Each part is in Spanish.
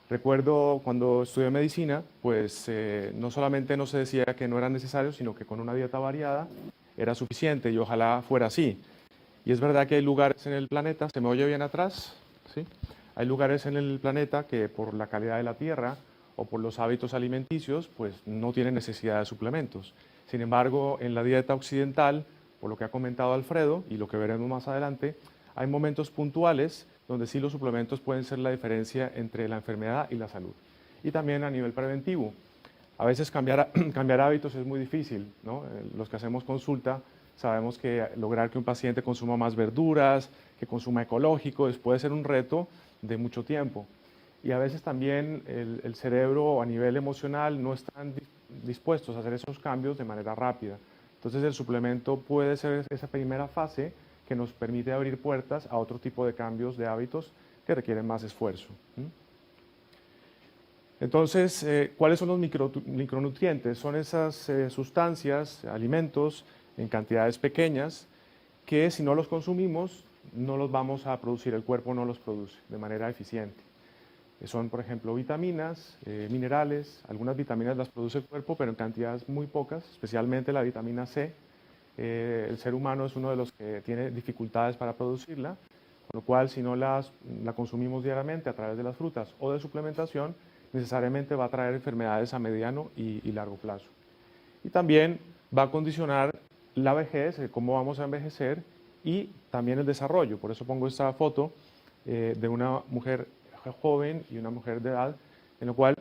Recuerdo cuando estudié medicina, pues no solamente no se decía que no era necesario, sino que con una dieta variada era suficiente y ojalá fuera así. Y es verdad que hay lugares en el planeta, ¿se me oye bien atrás? ¿Sí? Hay lugares en el planeta que por la calidad de la tierra o por los hábitos alimenticios, pues no tienen necesidad de suplementos. Sin embargo, en la dieta occidental, por lo que ha comentado Alfredo y lo que veremos más adelante, hay momentos puntuales donde sí los suplementos pueden ser la diferencia entre la enfermedad y la salud. Y también a nivel preventivo. A veces cambiar hábitos es muy difícil, ¿no? Los que hacemos consulta sabemos que lograr que un paciente consuma más verduras, que consuma ecológico, puede ser un reto de mucho tiempo. Y a veces también el cerebro a nivel emocional no están dispuestos a hacer esos cambios de manera rápida. Entonces el suplemento puede ser esa primera fase que nos permite abrir puertas a otro tipo de cambios de hábitos que requieren más esfuerzo. Entonces, ¿cuáles son los micronutrientes? Son esas sustancias, alimentos en cantidades pequeñas que si no los consumimos no los vamos a producir, el cuerpo no los produce de manera eficiente. Son, por ejemplo, vitaminas, minerales, algunas vitaminas las produce el cuerpo, pero en cantidades muy pocas, especialmente la vitamina C. El ser humano es uno de los que tiene dificultades para producirla, con lo cual si no la consumimos diariamente a través de las frutas o de suplementación, necesariamente va a traer enfermedades a mediano y largo plazo. Y también va a condicionar la vejez, cómo vamos a envejecer y también el desarrollo. Por eso pongo esta foto de una mujer joven y una mujer de edad, en lo cual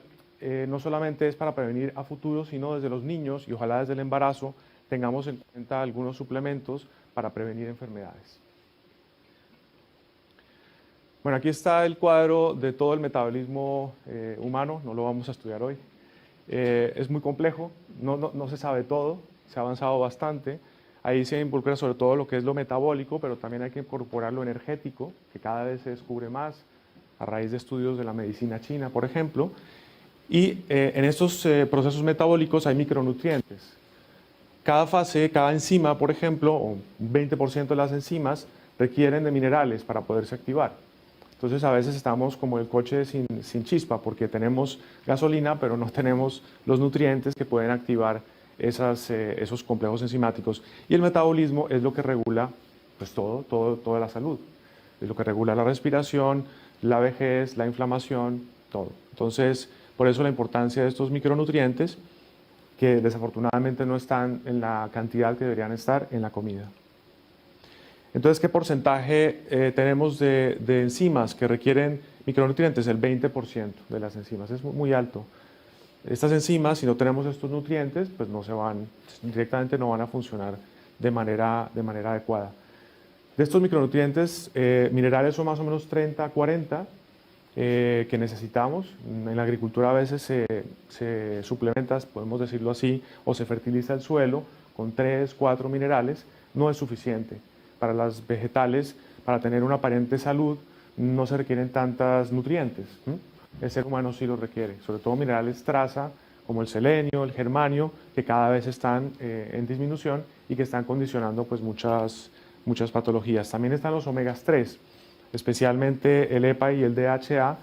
no solamente es para prevenir a futuro, sino desde los niños y ojalá desde el embarazo tengamos en cuenta algunos suplementos para prevenir enfermedades. Bueno, aquí está el cuadro de todo el metabolismo humano, no lo vamos a estudiar hoy. Es muy complejo, no se sabe todo, se ha avanzado bastante. Ahí se involucra sobre todo lo que es lo metabólico, pero también hay que incorporar lo energético, que cada vez se descubre más a raíz de estudios de la medicina china, por ejemplo. Y en estos procesos metabólicos hay micronutrientes. Cada fase, cada enzima, por ejemplo, o un 20% de las enzimas requieren de minerales para poderse activar. Entonces a veces estamos como el coche sin chispa porque tenemos gasolina pero no tenemos los nutrientes que pueden activar esos complejos enzimáticos. Y el metabolismo es lo que regula pues toda la salud. Es lo que regula la respiración, la vejez, la inflamación, todo. Entonces por eso la importancia de estos micronutrientes que desafortunadamente no están en la cantidad que deberían estar en la comida. Entonces, ¿qué porcentaje tenemos de enzimas que requieren micronutrientes? El 20% de las enzimas, es muy alto. Estas enzimas, si no tenemos estos nutrientes, pues directamente no van a funcionar de manera adecuada. De estos micronutrientes, minerales son más o menos 30 a 40 que necesitamos. En la agricultura a veces se suplementa, podemos decirlo así, o se fertiliza el suelo con 3, 4 minerales, no es suficiente. Para las vegetales, para tener una aparente salud, no se requieren tantos nutrientes. El ser humano sí lo requiere, sobre todo minerales traza, como el selenio, el germanio, que cada vez están en disminución y que están condicionando pues, muchas patologías. También están los omegas 3, especialmente el EPA y el DHA,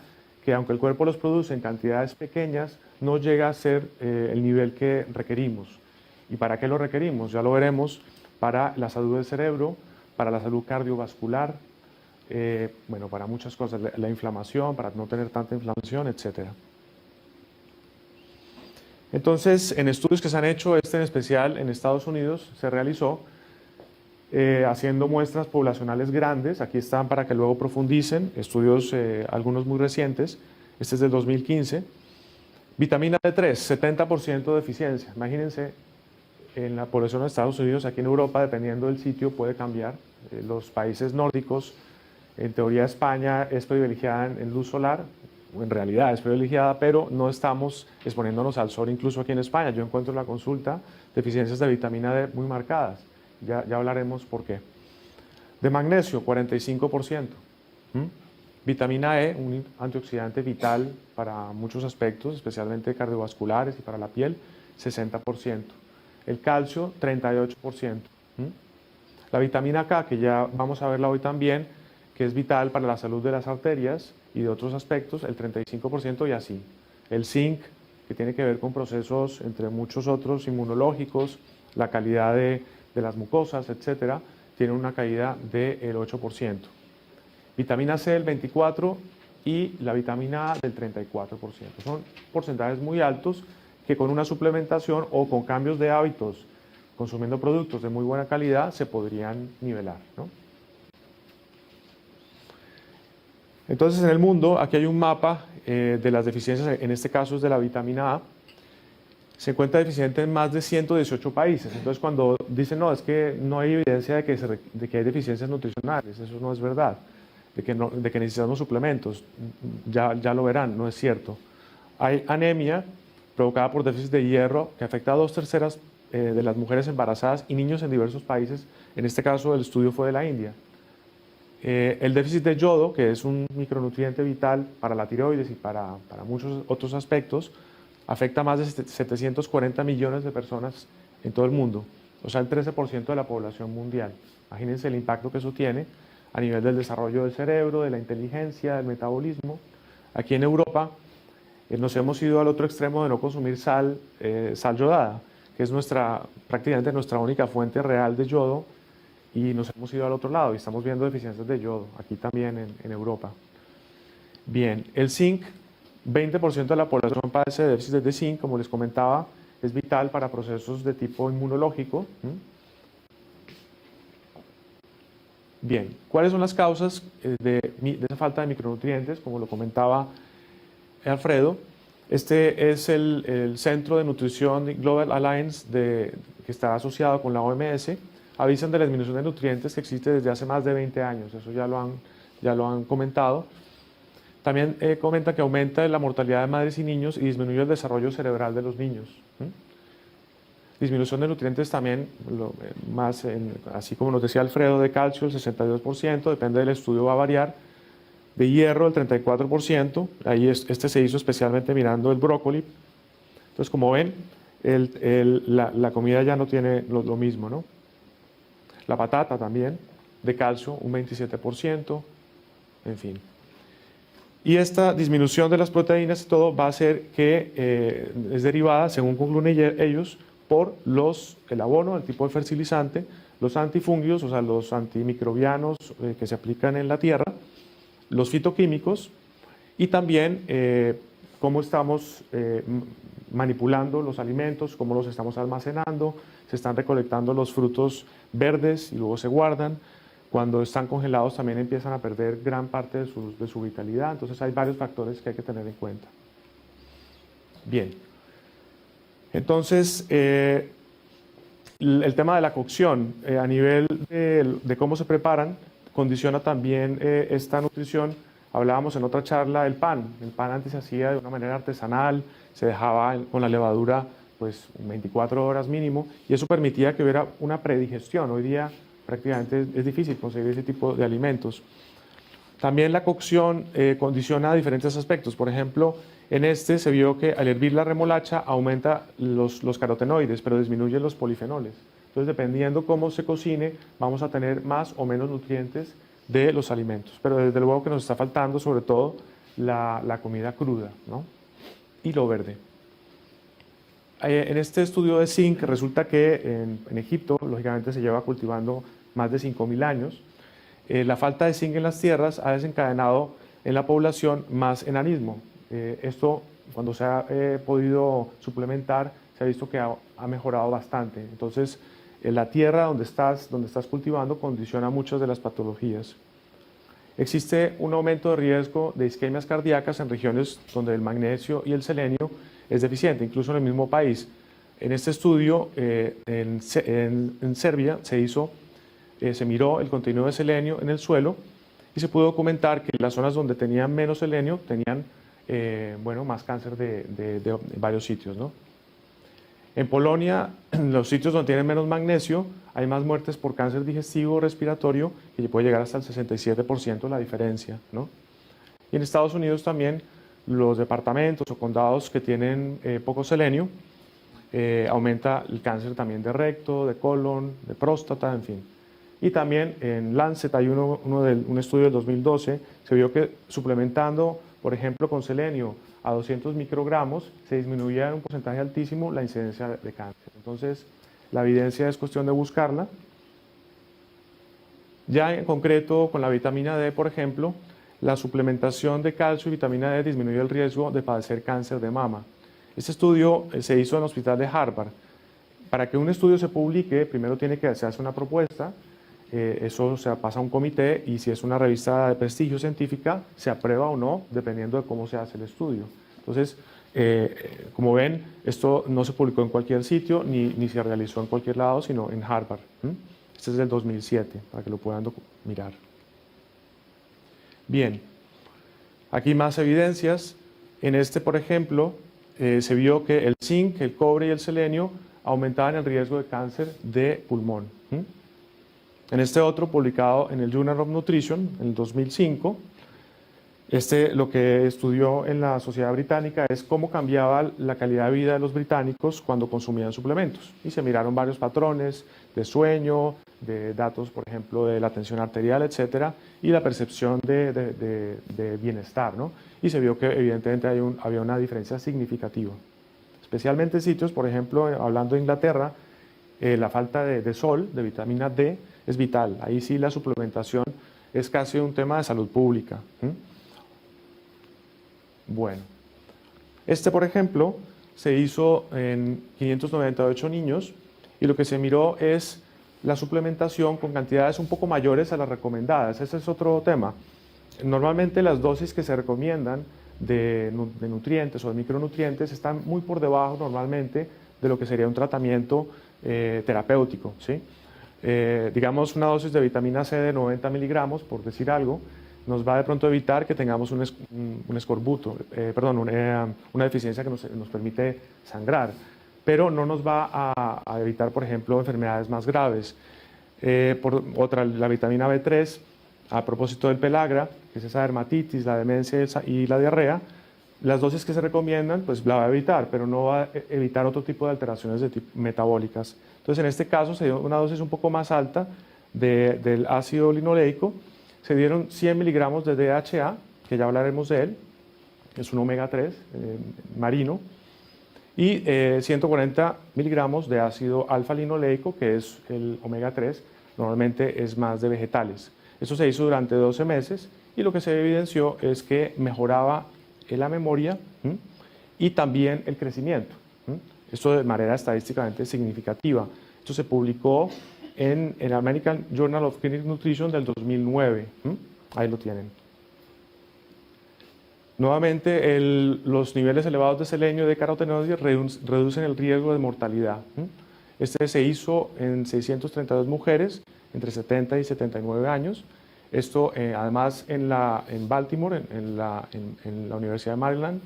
que aunque el cuerpo los produce en cantidades pequeñas, no llega a ser el nivel que requerimos. ¿Y para qué lo requerimos? Ya lo veremos, para la salud del cerebro, para la salud cardiovascular, bueno, para muchas cosas, la inflamación, para no tener tanta inflamación, etc. Entonces, en estudios que se han hecho, en especial en Estados Unidos, se realizó haciendo muestras poblacionales grandes. Aquí están para que luego profundicen, estudios algunos muy recientes, este es del 2015. Vitamina D3, 70% de deficiencia. Imagínense, en la población de Estados Unidos, aquí en Europa, dependiendo del sitio, puede cambiar. Los países nórdicos, en teoría España es privilegiada en luz solar, en realidad es privilegiada, pero no estamos exponiéndonos al sol incluso aquí en España. Yo encuentro en la consulta deficiencias de vitamina D muy marcadas. Ya hablaremos por qué. De magnesio, 45%. Vitamina E, un antioxidante vital para muchos aspectos, especialmente cardiovasculares y para la piel, 60%. El calcio, 38%. La vitamina K, que ya vamos a verla hoy también, que es vital para la salud de las arterias y de otros aspectos, el 35% y así. El zinc, que tiene que ver con procesos, entre muchos otros, inmunológicos, la calidad de las mucosas, etcétera, tiene una caída del 8%. Vitamina C del 24% y la vitamina A del 34%. Son porcentajes muy altos que con una suplementación o con cambios de hábitos, consumiendo productos de muy buena calidad, se podrían nivelar, ¿no? Entonces, en el mundo, aquí hay un mapa de las deficiencias, en este caso es de la vitamina A. Se encuentra deficiente en más de 118 países. Entonces, cuando dicen, no, es que no hay evidencia de que hay deficiencias nutricionales, eso no es verdad, de que necesitamos suplementos, ya lo verán, no es cierto. Hay anemia provocada por déficit de hierro que afecta a 2/3 de las mujeres embarazadas y niños en diversos países. En este caso, el estudio fue de la India. El déficit de yodo, que es un micronutriente vital para la tiroides y para muchos otros aspectos, afecta a más de 740 millones de personas en todo el mundo, o sea, el 13% de la población mundial. Imagínense el impacto que eso tiene a nivel del desarrollo del cerebro, de la inteligencia, del metabolismo. Aquí en Europa nos hemos ido al otro extremo de no consumir sal yodada, que es prácticamente nuestra única fuente real de yodo, y nos hemos ido al otro lado y estamos viendo deficiencias de yodo, aquí también en Europa. Bien, el zinc, 20% de la población padece de déficit de zinc, como les comentaba, es vital para procesos de tipo inmunológico. Bien, ¿cuáles son las causas de esa falta de micronutrientes? Como lo comentaba Alfredo, este es el Centro de Nutrición Global Alliance que está asociado con la OMS. Avisan de la disminución de nutrientes que existe desde hace más de 20 años, eso ya lo han comentado. También comenta que aumenta la mortalidad de madres y niños y disminuye el desarrollo cerebral de los niños. Disminución de nutrientes también, así como nos decía Alfredo, de calcio el 62%, depende del estudio, va a variar. De hierro el 34%, ahí este se hizo especialmente mirando el brócoli. Entonces, como ven, la comida ya no tiene lo mismo, ¿no? La patata también, de calcio, un 27%, en fin. Y esta disminución de las proteínas y todo va a ser que es derivada, según concluyen ellos, por el abono, el tipo de fertilizante, los antifungios, o sea, los antimicrobianos que se aplican en la tierra, los fitoquímicos y también cómo estamos manipulando los alimentos, cómo los estamos almacenando, se están recolectando los frutos verdes y luego se guardan. Cuando están congelados también empiezan a perder gran parte de su vitalidad, entonces hay varios factores que hay que tener en cuenta. Bien, entonces el tema de la cocción a nivel de cómo se preparan condiciona también esta nutrición. Hablábamos en otra charla del pan. El pan antes se hacía de una manera artesanal, se dejaba con la levadura pues 24 horas mínimo y eso permitía que hubiera una predigestión. Hoy día prácticamente es difícil conseguir ese tipo de alimentos. También la cocción condiciona diferentes aspectos. Por ejemplo, en este se vio que al hervir la remolacha aumenta los carotenoides, pero disminuye los polifenoles. Entonces, dependiendo cómo se cocine, vamos a tener más o menos nutrientes de los alimentos. Pero desde luego que nos está faltando sobre todo la comida cruda, ¿no? Y lo verde. En este estudio de zinc resulta que en Egipto, lógicamente, se lleva cultivando más de 5.000 años. La falta de zinc en las tierras ha desencadenado en la población más enanismo. Esto, cuando se ha podido suplementar, se ha visto que ha mejorado bastante. Entonces, la tierra donde estás cultivando condiciona muchas de las patologías. Existe un aumento de riesgo de isquemias cardíacas en regiones donde el magnesio y el selenio es deficiente, incluso en el mismo país. En este estudio, en Serbia, se miró el contenido de selenio en el suelo y se pudo documentar que las zonas donde tenían menos selenio tenían más cáncer de varios sitios, ¿no? En Polonia, en los sitios donde tienen menos magnesio, hay más muertes por cáncer digestivo o respiratorio, que puede llegar hasta el 67% la diferencia, ¿no? Y en Estados Unidos también, los departamentos o condados que tienen poco selenio, aumenta el cáncer también de recto, de colon, de próstata, en fin. Y también en Lancet hay un estudio del 2012, se vio que suplementando, por ejemplo, con selenio a 200 microgramos, se disminuía en un porcentaje altísimo la incidencia de cáncer. Entonces, la evidencia es cuestión de buscarla. Ya en concreto, con la vitamina D, por ejemplo, la suplementación de calcio y vitamina D disminuye el riesgo de padecer cáncer de mama. Este estudio se hizo en el hospital de Harvard. Para que un estudio se publique, primero tiene que hacerse una propuesta, eso se pasa a un comité y si es una revista de prestigio científica, se aprueba o no, dependiendo de cómo se hace el estudio. Entonces, como ven, esto no se publicó en cualquier sitio ni se realizó en cualquier lado, sino en Harvard. Este es del 2007, para que lo puedan mirar. Bien, aquí más evidencias. En este, por ejemplo, se vio que el zinc, el cobre y el selenio aumentaban el riesgo de cáncer de pulmón. En este otro, publicado en el Journal of Nutrition, en el 2005, lo que estudió en la Sociedad Británica es cómo cambiaba la calidad de vida de los británicos cuando consumían suplementos. Y se miraron varios patrones de sueño, de datos, por ejemplo, de la tensión arterial, etcétera, y la percepción de bienestar, ¿no? Y se vio que evidentemente había una diferencia significativa. Especialmente en sitios, por ejemplo, hablando de Inglaterra, la falta de sol, de vitamina D, es vital. Ahí sí la suplementación es casi un tema de salud pública. Bueno, por ejemplo, se hizo en 598 niños y lo que se miró es la suplementación con cantidades un poco mayores a las recomendadas. Ese es otro tema. Normalmente las dosis que se recomiendan de nutrientes o de micronutrientes están muy por debajo normalmente de lo que sería un tratamiento terapéutico, ¿sí? Digamos una dosis de vitamina C de 90 miligramos, por decir algo, nos va de pronto a evitar que tengamos un escorbuto, una deficiencia que nos permite sangrar, pero no nos va a evitar, por ejemplo, enfermedades más graves. La vitamina B3, a propósito del pelagra, que es esa dermatitis, la demencia y la diarrea, las dosis que se recomiendan, pues la va a evitar, pero no va a evitar otro tipo de alteraciones metabólicas. Entonces, en este caso, se dio una dosis un poco más alta del ácido linoleico. Se dieron 100 miligramos de DHA, que ya hablaremos de él, es un omega 3 marino, y 140 miligramos de ácido alfa-linoleico, que es el omega 3, normalmente es más de vegetales. Eso se hizo durante 12 meses y lo que se evidenció es que mejoraba la memoria y también el crecimiento. Esto de manera estadísticamente significativa. Esto se publicó en el American Journal of Clinical Nutrition del 2009. Ahí lo tienen. Nuevamente, los niveles elevados de selenio y de carotenoides reducen el riesgo de mortalidad. Este se hizo en 632 mujeres entre 70 y 79 años. Esto, además, en Baltimore, en la Universidad de Maryland,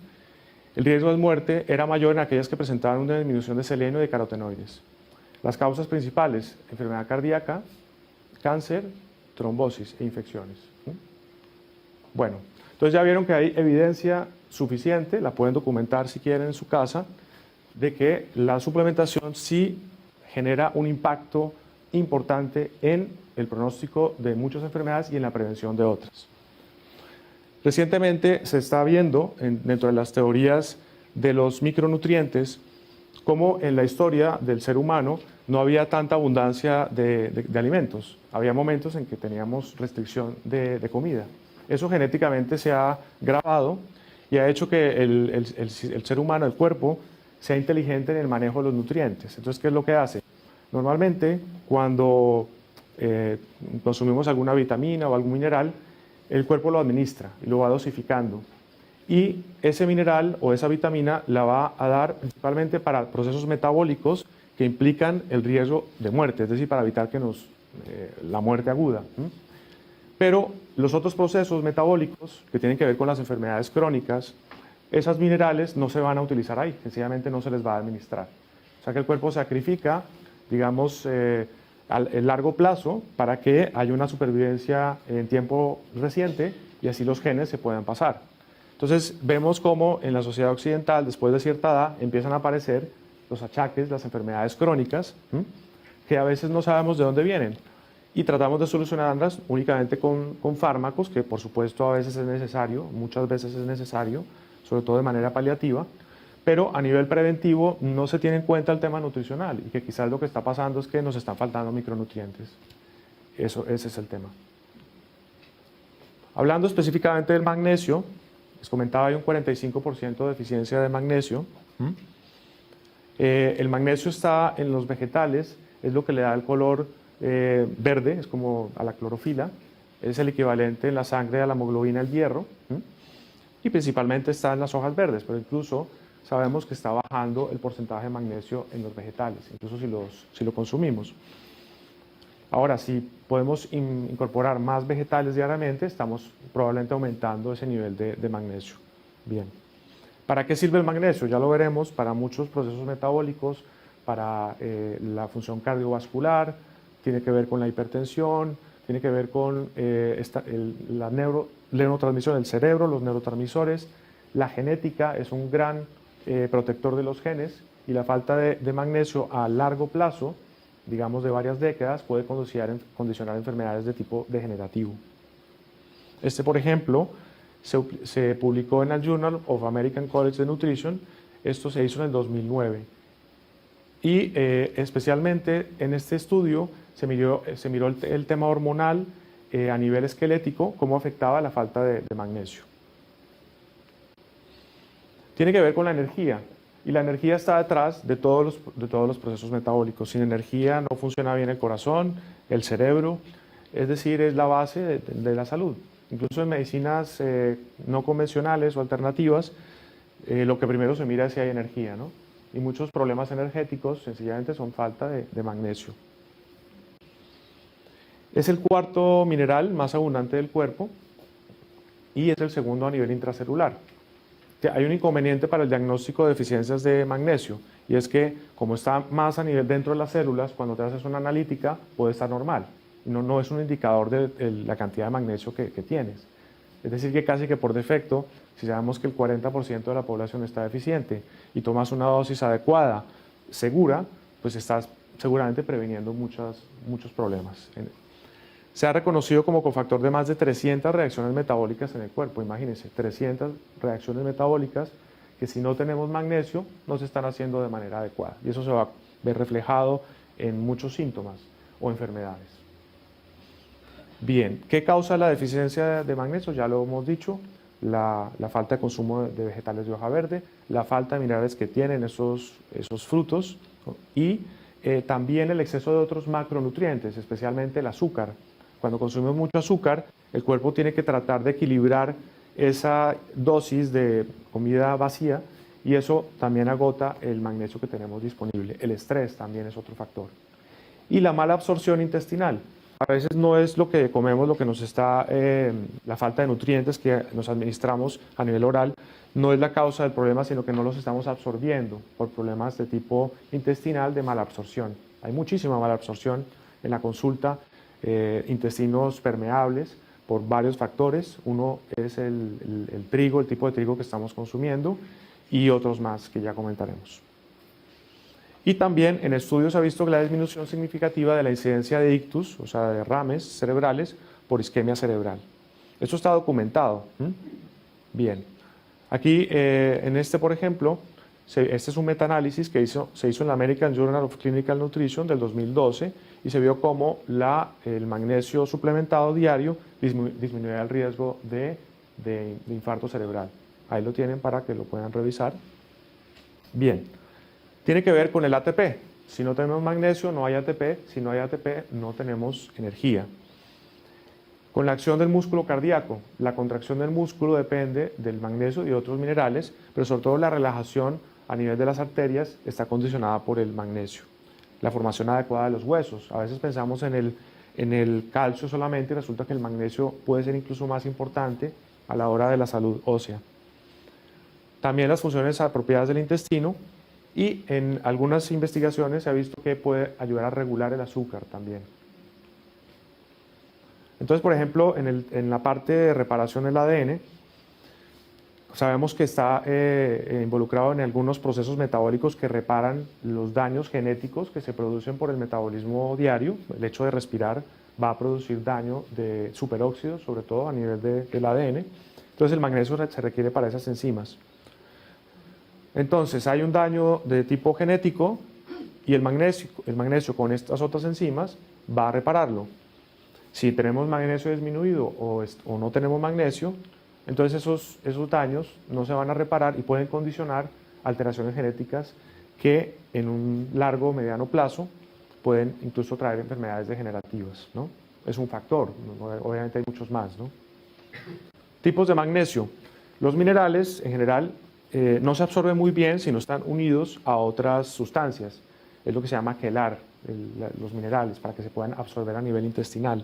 el riesgo de muerte era mayor en aquellas que presentaban una disminución de selenio y de carotenoides. Las causas principales: enfermedad cardíaca, cáncer, trombosis e infecciones. Bueno, entonces ya vieron que hay evidencia suficiente, la pueden documentar si quieren en su casa, de que la suplementación sí genera un impacto importante en el pronóstico de muchas enfermedades y en la prevención de otras. Recientemente se está viendo dentro de las teorías de los micronutrientes cómo en la historia del ser humano no había tanta abundancia de alimentos. Había momentos en que teníamos restricción de comida. Eso genéticamente se ha grabado y ha hecho que el ser humano, el cuerpo, sea inteligente en el manejo de los nutrientes. Entonces, ¿qué es lo que hace? Normalmente, cuando consumimos alguna vitamina o algún mineral, el cuerpo lo administra y lo va dosificando. Y ese mineral o esa vitamina la va a dar principalmente para procesos metabólicos que implican el riesgo de muerte, es decir, para evitar que la muerte aguda. Pero los otros procesos metabólicos que tienen que ver con las enfermedades crónicas, esos minerales no se van a utilizar ahí, sencillamente no se les va a administrar. O sea que el cuerpo sacrifica, digamos, en largo plazo para que haya una supervivencia en tiempo reciente y así los genes se puedan pasar. Entonces vemos cómo en la sociedad occidental, después de cierta edad, empiezan a aparecer los achaques, las enfermedades crónicas, que a veces no sabemos de dónde vienen. y tratamos de solucionarlas únicamente con fármacos, que por supuesto a veces es necesario, muchas veces es necesario, sobre todo de manera paliativa, pero a nivel preventivo no se tiene en cuenta el tema nutricional y que quizás lo que está pasando es que nos están faltando micronutrientes. Ese es el tema. Hablando específicamente del magnesio, les comentaba, hay un 45% de deficiencia de magnesio. El magnesio está en los vegetales, es lo que le da el color verde, es como a la clorofila, es el equivalente en la sangre a la hemoglobina al hierro, y principalmente está en las hojas verdes, pero incluso sabemos que está bajando el porcentaje de magnesio en los vegetales, incluso si lo consumimos. Ahora, si podemos incorporar más vegetales diariamente, estamos probablemente aumentando ese nivel de magnesio. Bien. ¿Para qué sirve el magnesio? Ya lo veremos, para muchos procesos metabólicos, para la función cardiovascular, tiene que ver con la hipertensión, tiene que ver con la neurotransmisión del cerebro, los neurotransmisores. La genética es un gran protector de los genes y la falta de magnesio a largo plazo, digamos de varias décadas, puede condicionar enfermedades de tipo degenerativo. Por ejemplo, se publicó en el Journal of American College of Nutrition, esto se hizo en el 2009. Y especialmente en este estudio se miró el tema hormonal a nivel esquelético, cómo afectaba la falta de magnesio. Tiene que ver con la energía. Y la energía está detrás de todos los procesos metabólicos. Sin energía no funciona bien el corazón, el cerebro, es decir, es la base de la salud. Incluso en medicinas no convencionales o alternativas, lo que primero se mira es si hay energía, ¿no? Y muchos problemas energéticos sencillamente son falta de magnesio. Es el cuarto mineral más abundante del cuerpo y es el segundo a nivel intracelular. Hay un inconveniente para el diagnóstico de deficiencias de magnesio y es que como está más a nivel dentro de las células, cuando te haces una analítica puede estar normal. No es un indicador de la cantidad de magnesio que tienes. Es decir, que casi que por defecto, si sabemos que el 40% de la población está deficiente y tomas una dosis adecuada, segura, pues estás seguramente previniendo muchos problemas. Se ha reconocido como cofactor de más de 300 reacciones metabólicas en el cuerpo. Imagínense, 300 reacciones metabólicas que si no tenemos magnesio no se están haciendo de manera adecuada. Y eso se va a ver reflejado en muchos síntomas o enfermedades. Bien, ¿qué causa la deficiencia de magnesio? Ya lo hemos dicho, la falta de consumo de vegetales de hoja verde, la falta de minerales que tienen esos frutos y también el exceso de otros macronutrientes, especialmente el azúcar. Cuando consumimos mucho azúcar, el cuerpo tiene que tratar de equilibrar esa dosis de comida vacía y eso también agota el magnesio que tenemos disponible. El estrés también es otro factor. Y la mala absorción intestinal. A veces no es lo que comemos, lo que nos está, la falta de nutrientes que nos administramos a nivel oral, no es la causa del problema, sino que no los estamos absorbiendo por problemas de tipo intestinal de mala absorción. Hay muchísima mala absorción en la consulta, intestinos permeables por varios factores. Uno es el trigo, el tipo de trigo que estamos consumiendo y otros más que ya comentaremos. Y también en estudios se ha visto la disminución significativa de la incidencia de ictus, o sea, de derrames cerebrales por isquemia cerebral. Esto está documentado. Bien. Aquí, por ejemplo, este es un metaanálisis que se hizo en la American Journal of Clinical Nutrition del 2012 y se vio cómo el magnesio suplementado diario disminuía el riesgo de infarto cerebral. Ahí lo tienen para que lo puedan revisar. Bien. Tiene que ver con el ATP. Si no tenemos magnesio, no hay ATP. Si no hay ATP, no tenemos energía. Con la acción del músculo cardíaco. La contracción del músculo depende del magnesio y otros minerales, pero sobre todo la relajación a nivel de las arterias está condicionada por el magnesio. La formación adecuada de los huesos. A veces pensamos en el calcio solamente y resulta que el magnesio puede ser incluso más importante a la hora de la salud ósea. También las funciones apropiadas del intestino. Y en algunas investigaciones se ha visto que puede ayudar a regular el azúcar también. Entonces, por ejemplo, en la parte de reparación del ADN, sabemos que está involucrado en algunos procesos metabólicos que reparan los daños genéticos que se producen por el metabolismo diario, el hecho de respirar va a producir daño de superóxidos, sobre todo a nivel del ADN. Entonces el magnesio se requiere para esas enzimas. Entonces hay un daño de tipo genético y el magnesio con estas otras enzimas va a repararlo. Si tenemos magnesio disminuido o no tenemos magnesio, entonces esos daños no se van a reparar y pueden condicionar alteraciones genéticas que en un largo o mediano plazo pueden incluso traer enfermedades degenerativas, ¿no? Es un factor, obviamente hay muchos más, ¿no? Tipos de magnesio. Los minerales, en general, no se absorben muy bien si no están unidos a otras sustancias. Es lo que se llama quelar, los minerales, para que se puedan absorber a nivel intestinal.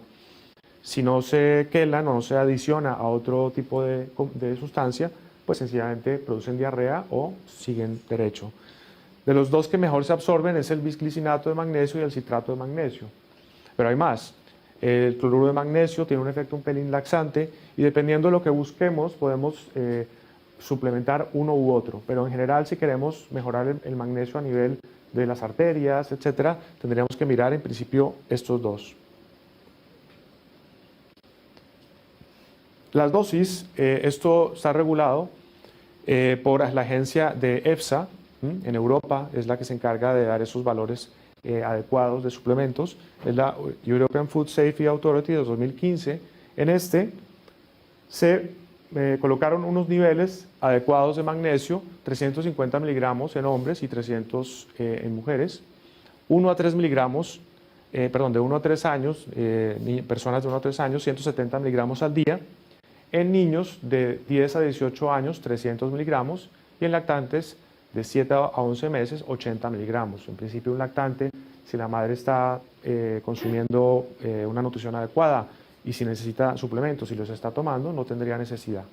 Si no se quelan o no se adiciona a otro tipo de sustancia, pues sencillamente producen diarrea o siguen derecho. De los dos que mejor se absorben es el bisglicinato de magnesio y el citrato de magnesio. Pero hay más. El cloruro de magnesio tiene un efecto un pelín laxante y dependiendo de lo que busquemos podemos suplementar uno u otro. Pero en general, si queremos mejorar el magnesio a nivel de las arterias, etcétera, tendríamos que mirar en principio estos dos. Las dosis, esto está regulado por la agencia de EFSA, en Europa, es la que se encarga de dar esos valores adecuados de suplementos, es la European Food Safety Authority de 2015. En este se colocaron unos niveles adecuados de magnesio, 350 miligramos en hombres y 300 en mujeres, 1 a 3 miligramos, de 1 a 3 años, personas de 1 a 3 años, 170 miligramos al día, en niños de 10 a 18 años, 300 miligramos, y en lactantes de 7 a 11 meses, 80 miligramos. En principio, un lactante, si la madre está consumiendo una nutrición adecuada y si necesita suplementos y los está tomando, no tendría necesidad.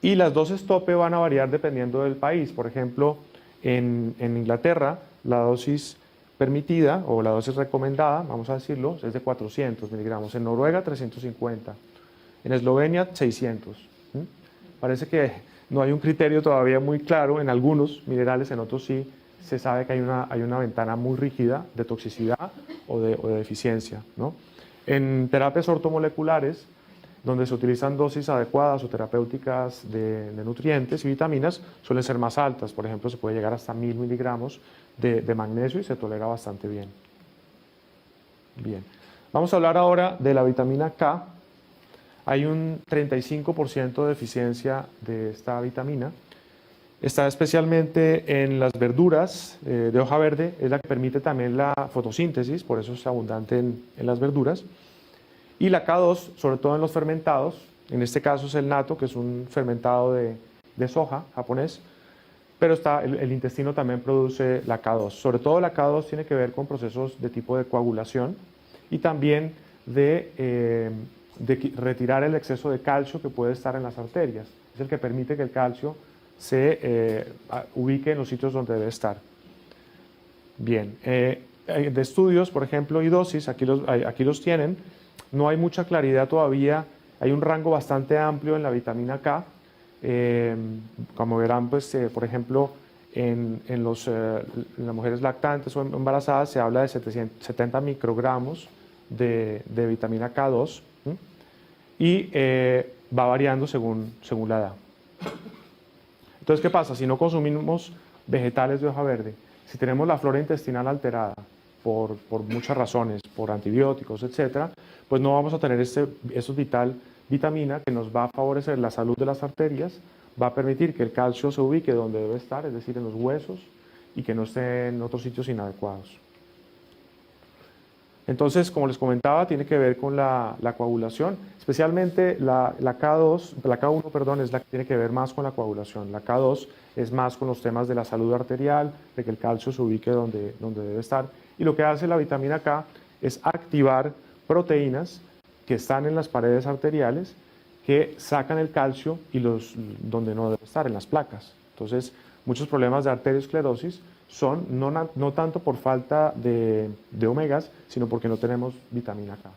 Y las dosis tope van a variar dependiendo del país. Por ejemplo, en Inglaterra, la dosis permitida o la dosis recomendada, vamos a decirlo, es de 400 miligramos. En Noruega, 350. En Eslovenia, 600. Parece que no hay un criterio todavía muy claro en algunos minerales, en otros sí se sabe que hay una ventana muy rígida de toxicidad o de deficiencia, ¿no? En terapias ortomoleculares, donde se utilizan dosis adecuadas o terapéuticas de nutrientes y vitaminas, suelen ser más altas. Por ejemplo, se puede llegar hasta 1000 miligramos de magnesio y se tolera bastante bien. Bien. Vamos a hablar ahora de la vitamina K. Hay un 35% de deficiencia de esta vitamina. Está especialmente en las verduras de hoja verde, es la que permite también la fotosíntesis, por eso es abundante en las verduras. Y la K2, sobre todo en los fermentados, en este caso es el natto, que es un fermentado de soja japonés, pero el intestino también produce la K2. Sobre todo la K2 tiene que ver con procesos de tipo de coagulación y también de retirar el exceso de calcio que puede estar en las arterias. Es el que permite que el calcio se ubique en los sitios donde debe estar. Bien, de estudios, por ejemplo, y dosis, aquí los tienen. No hay mucha claridad todavía, hay un rango bastante amplio en la vitamina K. Como verán, pues, por ejemplo, en las mujeres lactantes o embarazadas se habla de 70 microgramos de vitamina K2 y va variando según la edad. Entonces, ¿qué pasa? Si no consumimos vegetales de hoja verde, si tenemos la flora intestinal alterada por muchas razones, por antibióticos, etcétera, pues no vamos a tener esa vital vitamina que nos va a favorecer la salud de las arterias, va a permitir que el calcio se ubique donde debe estar, es decir, en los huesos, y que no esté en otros sitios inadecuados. Entonces, como les comentaba, tiene que ver con la coagulación, especialmente la K1, perdón, es la que tiene que ver más con la coagulación. La K2 es más con los temas de la salud arterial, de que el calcio se ubique donde debe estar. Y lo que hace la vitamina K es activar proteínas que están en las paredes arteriales que sacan el calcio y donde no debe estar, en las placas. Entonces, muchos problemas de arteriosclerosis son no tanto por falta de omegas, sino porque no tenemos vitamina K.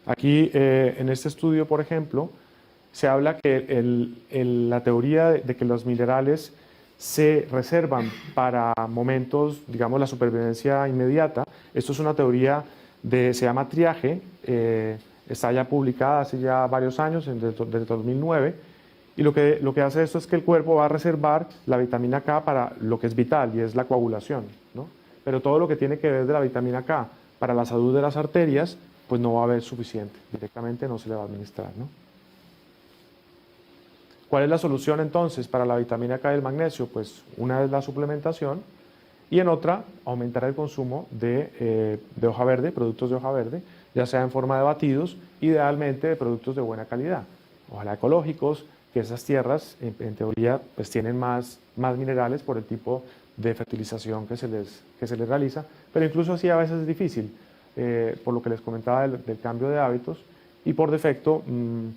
Aquí, en este estudio, por ejemplo, se habla que la teoría de que los minerales se reservan para momentos, digamos, la supervivencia inmediata, Esto es una teoría se llama triaje, está ya publicada hace ya varios años, desde 2009, y lo que hace esto es que el cuerpo va a reservar la vitamina K para lo que es vital, y es la coagulación, ¿no? Pero todo lo que tiene que ver de la vitamina K para la salud de las arterias, pues no va a haber suficiente, directamente no se le va a administrar, ¿no? ¿Cuál es la solución entonces para la vitamina K y el magnesio? Pues una es la suplementación y en otra aumentar el consumo de hoja verde, productos de hoja verde, ya sea en forma de batidos, idealmente de productos de buena calidad, ojalá ecológicos, que esas tierras en teoría pues tienen más minerales por el tipo de fertilización que se les realiza, pero incluso así a veces es difícil, por lo que les comentaba del cambio de hábitos. Y por defecto,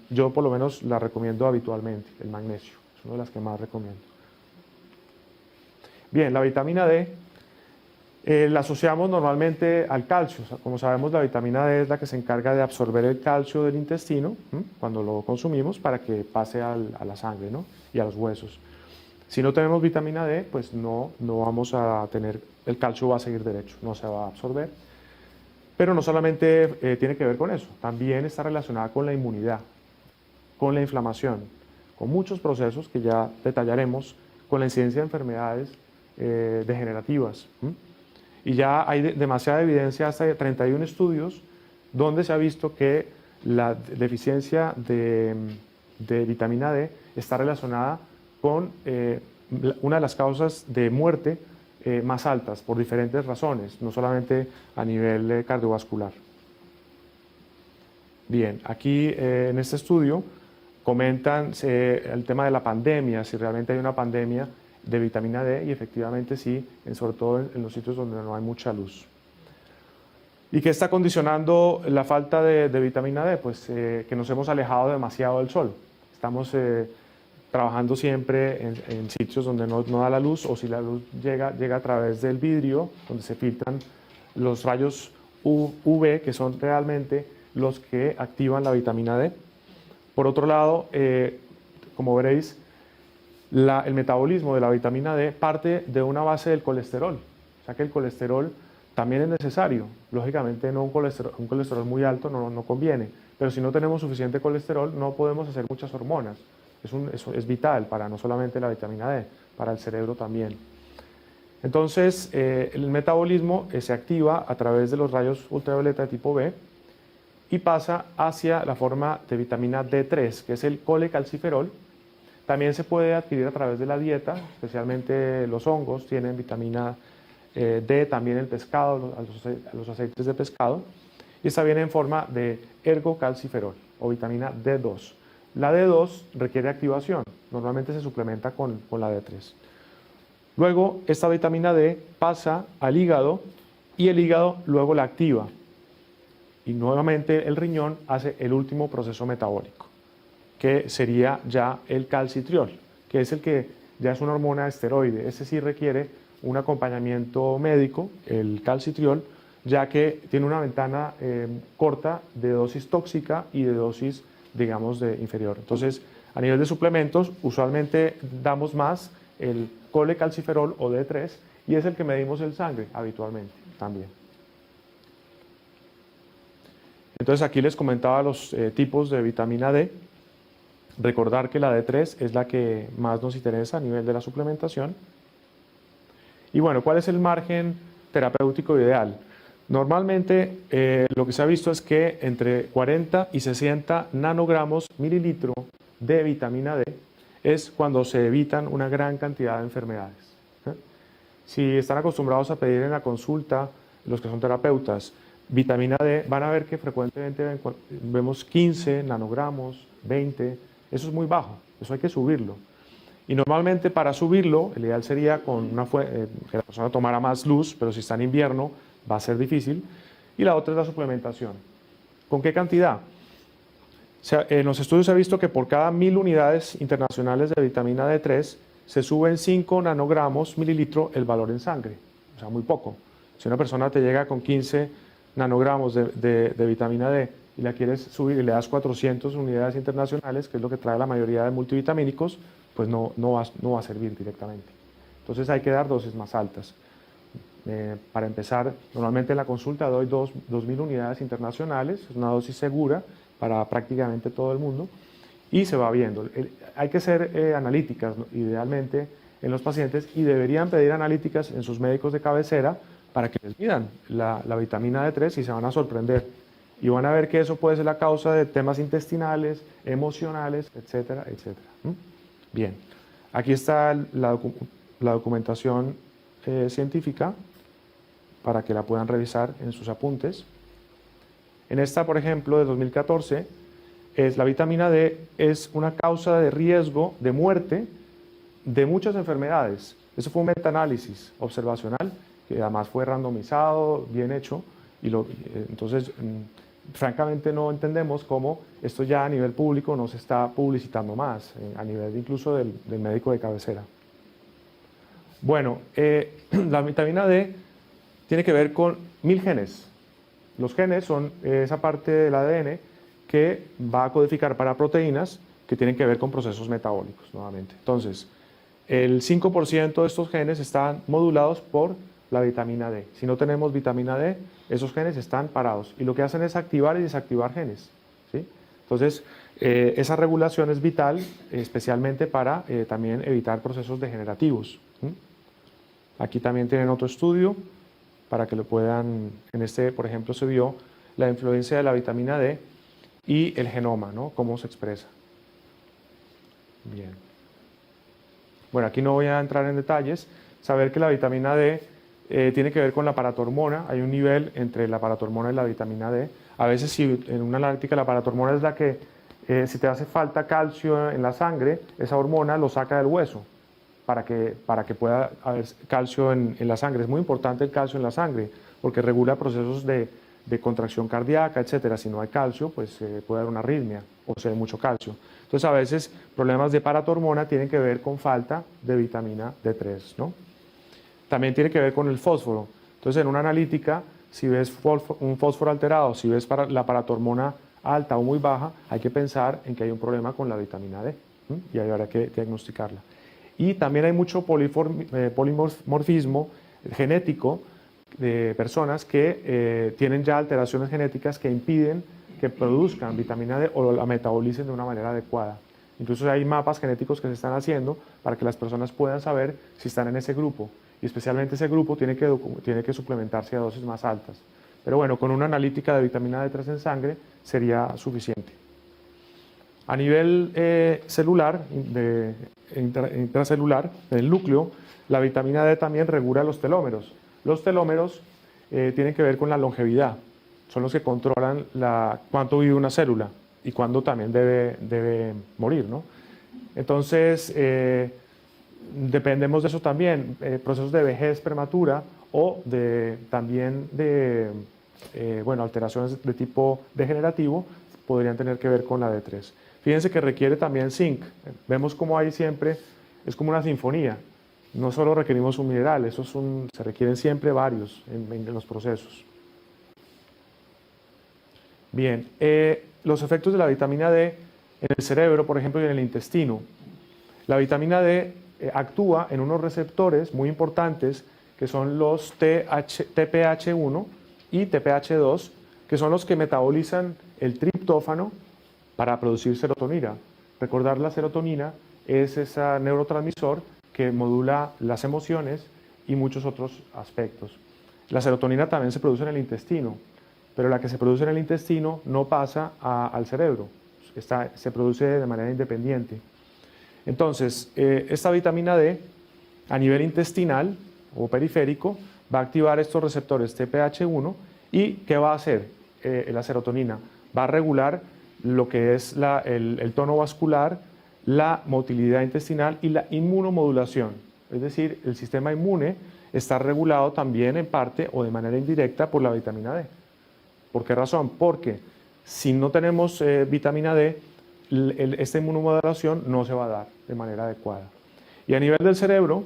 yo por lo menos la recomiendo habitualmente, el magnesio, es una de las que más recomiendo. Bien, la vitamina D la asociamos normalmente al calcio. O sea, como sabemos, la vitamina D es la que se encarga de absorber el calcio del intestino cuando lo consumimos para que pase a la sangre, ¿no? Y a los huesos. Si no tenemos vitamina D, pues no vamos a tener, el calcio va a seguir derecho, no se va a absorber. Pero no solamente tiene que ver con eso, también está relacionada con la inmunidad, con la inflamación, con muchos procesos que ya detallaremos, con la incidencia de enfermedades degenerativas. Y ya hay demasiada evidencia, hasta 31 estudios, donde se ha visto que la deficiencia de vitamina D está relacionada con una de las causas de muerte más altas por diferentes razones, no solamente a nivel cardiovascular. Bien, aquí en este estudio comentan el tema de la pandemia, si realmente hay una pandemia de vitamina D, y efectivamente sí, sobre todo en los sitios donde no hay mucha luz. ¿Y qué está condicionando la falta de vitamina D? Pues que nos hemos alejado demasiado del sol. Estamos trabajando siempre en sitios donde no da la luz, o si la luz llega a través del vidrio, donde se filtran los rayos UV, que son realmente los que activan la vitamina D. Por otro lado, como veréis, el metabolismo de la vitamina D parte de una base del colesterol, o sea que el colesterol también es necesario. Lógicamente no un colesterol muy alto no conviene, pero si no tenemos suficiente colesterol no podemos hacer muchas hormonas. Es vital para no solamente la vitamina D, para el cerebro también. Entonces, el metabolismo se activa a través de los rayos ultravioleta de tipo B y pasa hacia la forma de vitamina D3, que es el colecalciferol. También se puede adquirir a través de la dieta, especialmente los hongos tienen vitamina D, también el pescado, los aceites de pescado, y esta viene en forma de ergocalciferol o vitamina D2. La D2 requiere activación, normalmente se suplementa con la D3. Luego, esta vitamina D pasa al hígado y el hígado luego la activa. Y nuevamente el riñón hace el último proceso metabólico, que sería ya el calcitriol, que es el que ya es una hormona esteroide. Ese sí requiere un acompañamiento médico, el calcitriol, ya que tiene una ventana corta de dosis tóxica y de dosis, digamos, inferior. Entonces, a nivel de suplementos, usualmente damos más el colecalciferol o D3, y es el que medimos en sangre habitualmente también. Entonces, aquí les comentaba los tipos de vitamina D. Recordar que la D3 es la que más nos interesa a nivel de la suplementación. Y bueno, ¿cuál es el margen terapéutico ideal? Normalmente lo que se ha visto es que entre 40 y 60 nanogramos mililitro de vitamina D es cuando se evitan una gran cantidad de enfermedades. Si están acostumbrados a pedir en la consulta, los que son terapeutas, vitamina D, van a ver que frecuentemente vemos 15 nanogramos, 20, eso es muy bajo, eso hay que subirlo. Y normalmente para subirlo, el ideal sería que la persona tomara más luz, pero si está en invierno va a ser difícil. Y la otra es la suplementación. ¿Con qué cantidad? O sea, en los estudios se ha visto que por cada 1000 unidades internacionales de vitamina D3 se suben 5 nanogramos mililitro el valor en sangre, o sea, muy poco. Si una persona te llega con 15 nanogramos de vitamina D y la quieres subir y le das 400 unidades internacionales, que es lo que trae la mayoría de multivitamínicos, pues no va a servir directamente. Entonces hay que dar dosis más altas. Para empezar, normalmente en la consulta doy 2.000 unidades internacionales, es una dosis segura para prácticamente todo el mundo y se va viendo. Hay que ser analíticas, ¿no? Idealmente en los pacientes, y deberían pedir analíticas en sus médicos de cabecera para que les midan la vitamina D3 y se van a sorprender. Y van a ver que eso puede ser la causa de temas intestinales, emocionales, etcétera, etcétera. Bien, aquí está la documentación científica para que la puedan revisar en sus apuntes. En esta, por ejemplo, de 2014, la vitamina D es una causa de riesgo de muerte de muchas enfermedades. Eso fue un metaanálisis observacional, que además fue randomizado, bien hecho, entonces, francamente no entendemos cómo esto ya a nivel público no se está publicitando más, a nivel incluso del médico de cabecera. Bueno, la vitamina D tiene que ver con 1000 genes. Los genes son esa parte del ADN que va a codificar para proteínas que tienen que ver con procesos metabólicos, nuevamente. Entonces, el 5% de estos genes están modulados por la vitamina D. Si no tenemos vitamina D, esos genes están parados y lo que hacen es activar y desactivar genes, ¿sí? Entonces, esa regulación es vital, especialmente para también evitar procesos degenerativos. Aquí también tienen otro estudio para que lo puedan, en este, por ejemplo, se vio la influencia de la vitamina D y el genoma, ¿no? Cómo se expresa. Bien. Bueno, aquí no voy a entrar en detalles. Saber que la vitamina D tiene que ver con la paratormona. Hay un nivel entre la paratormona y la vitamina D. A veces, si en una analítica la paratormona es la que, si te hace falta calcio en la sangre, esa hormona lo saca del hueso para que pueda haber calcio en la sangre. Es muy importante el calcio en la sangre porque regula procesos de contracción cardíaca, etcétera. Si no hay calcio, pues puede haber una arritmia o si hay mucho calcio. Entonces, a veces problemas de paratormona tienen que ver con falta de vitamina D3, ¿no? También tiene que ver con el fósforo. Entonces, en una analítica, si ves un fósforo alterado, si ves la paratormona alta o muy baja, hay que pensar en que hay un problema con la vitamina D, y ahí habrá que diagnosticarla. Y también hay mucho polimorfismo genético de personas que tienen ya alteraciones genéticas que impiden que produzcan vitamina D o la metabolicen de una manera adecuada. Incluso hay mapas genéticos que se están haciendo para que las personas puedan saber si están en ese grupo. Y especialmente ese grupo tiene que suplementarse a dosis más altas. Pero bueno, con una analítica de vitamina D3 en sangre sería suficiente. A nivel celular, intracelular, en el núcleo, la vitamina D también regula los telómeros. Los telómeros tienen que ver con la longevidad. Son los que controlan cuánto vive una célula y cuándo también debe morir, ¿no? Entonces, dependemos de eso también. Procesos de vejez prematura o también de alteraciones de tipo degenerativo podrían tener que ver con la D3. Fíjense que requiere también zinc. Vemos como ahí siempre es como una sinfonía. No solo requerimos un mineral, se requieren siempre varios en los procesos. Bien, los efectos de la vitamina D en el cerebro, por ejemplo, y en el intestino. La vitamina D actúa en unos receptores muy importantes que son los TPH1 y TPH2, que son los que metabolizan el triptófano para producir serotonina. Recordar, la serotonina es ese neurotransmisor que modula las emociones y muchos otros aspectos. La serotonina también se produce en el intestino, pero la que se produce en el intestino no pasa al cerebro, se produce de manera independiente. Entonces, esta vitamina D a nivel intestinal o periférico va a activar estos receptores TPH1 y ¿qué va a hacer la serotonina? Va a regular lo que es el tono vascular, la motilidad intestinal y la inmunomodulación. Es decir, el sistema inmune está regulado también en parte o de manera indirecta por la vitamina D. ¿Por qué razón? Porque si no tenemos vitamina D, esta inmunomodulación no se va a dar de manera adecuada. Y a nivel del cerebro,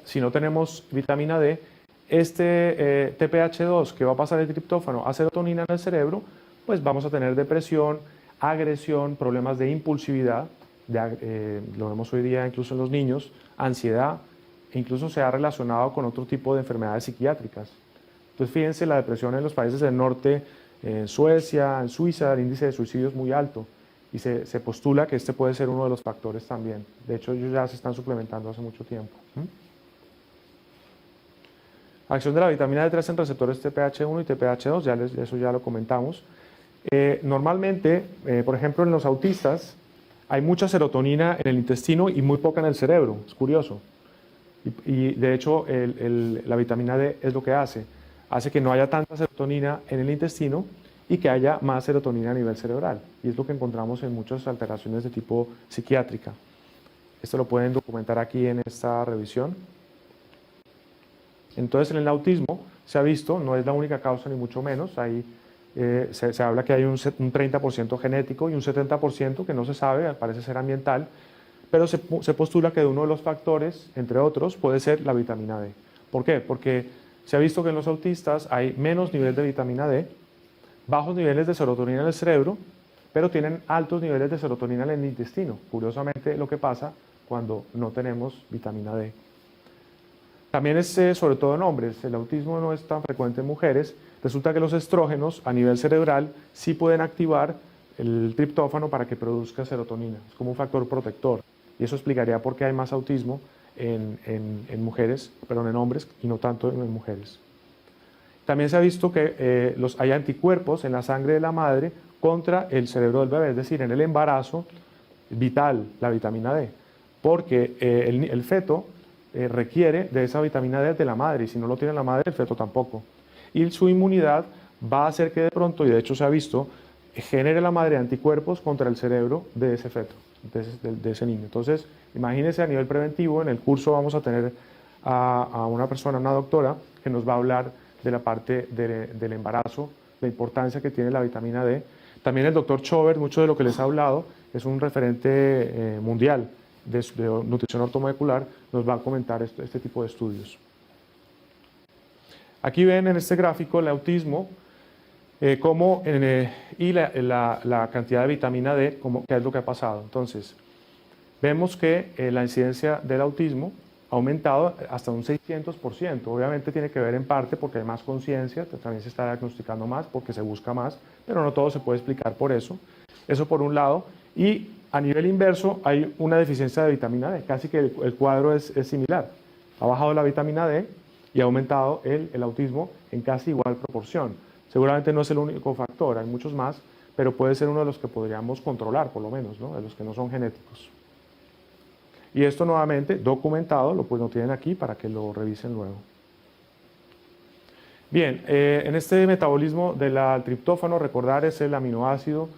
si no tenemos vitamina D, TPH2 que va a pasar el triptófano a serotonina en el cerebro, pues vamos a tener depresión, agresión, problemas de impulsividad, lo vemos hoy día incluso en los niños, ansiedad, incluso se ha relacionado con otro tipo de enfermedades psiquiátricas. Entonces fíjense, la depresión en los países del norte, en Suecia, en Suiza, el índice de suicidio es muy alto y se postula que este puede ser uno de los factores también. De hecho, ellos ya se están suplementando hace mucho tiempo. Acción de la vitamina D3 en receptores TPH1 y TPH2, eso ya lo comentamos. Normalmente, por ejemplo, en los autistas hay mucha serotonina en el intestino y muy poca en el cerebro, es curioso. Y de hecho, la vitamina D es lo que hace que no haya tanta serotonina en el intestino y que haya más serotonina a nivel cerebral. Y es lo que encontramos en muchas alteraciones de tipo psiquiátrica. Esto lo pueden documentar aquí en esta revisión. Entonces, en el autismo se ha visto, no es la única causa ni mucho menos, se habla que hay un 30% genético y un 70% que no se sabe, parece ser ambiental, pero se postula que uno de los factores, entre otros, puede ser la vitamina D. ¿Por qué? Porque se ha visto que en los autistas hay menos niveles de vitamina D, bajos niveles de serotonina en el cerebro, pero tienen altos niveles de serotonina en el intestino. Curiosamente, lo que pasa cuando no tenemos vitamina D. También es sobre todo en hombres, el autismo no es tan frecuente en mujeres. Resulta que los estrógenos a nivel cerebral sí pueden activar el triptófano para que produzca serotonina. Es como un factor protector. Y eso explicaría por qué hay más autismo en mujeres, perdón, en hombres y no tanto en mujeres. También se ha visto que hay anticuerpos en la sangre de la madre contra el cerebro del bebé, es decir, en el embarazo vital la vitamina D, porque el feto requiere de esa vitamina D de la madre, y si no lo tiene la madre, el feto tampoco. Y su inmunidad va a hacer que de pronto, y de hecho se ha visto, genere la madre anticuerpos contra el cerebro de ese feto, de ese niño. Entonces, imagínense a nivel preventivo, en el curso vamos a tener a una persona, una doctora, que nos va a hablar de la parte del embarazo, la importancia que tiene la vitamina D. También el doctor Chover, mucho de lo que les ha hablado, es un referente mundial de nutrición ortomolecular, nos va a comentar este tipo de estudios. Aquí ven en este gráfico el autismo y la cantidad de vitamina D, qué es lo que ha pasado. Entonces, vemos que la incidencia del autismo ha aumentado hasta un 600%. Obviamente tiene que ver en parte porque hay más conciencia, también se está diagnosticando más porque se busca más, pero no todo se puede explicar por eso. Eso por un lado. Y a nivel inverso hay una deficiencia de vitamina D, casi que el cuadro es similar. Ha bajado la vitamina D y ha aumentado el autismo en casi igual proporción. Seguramente no es el único factor, hay muchos más, pero puede ser uno de los que podríamos controlar, por lo menos, ¿no? De los que no son genéticos. Y esto nuevamente documentado, lo tienen aquí para que lo revisen luego. Bien, en este metabolismo del triptófano, recordar es el aminoácido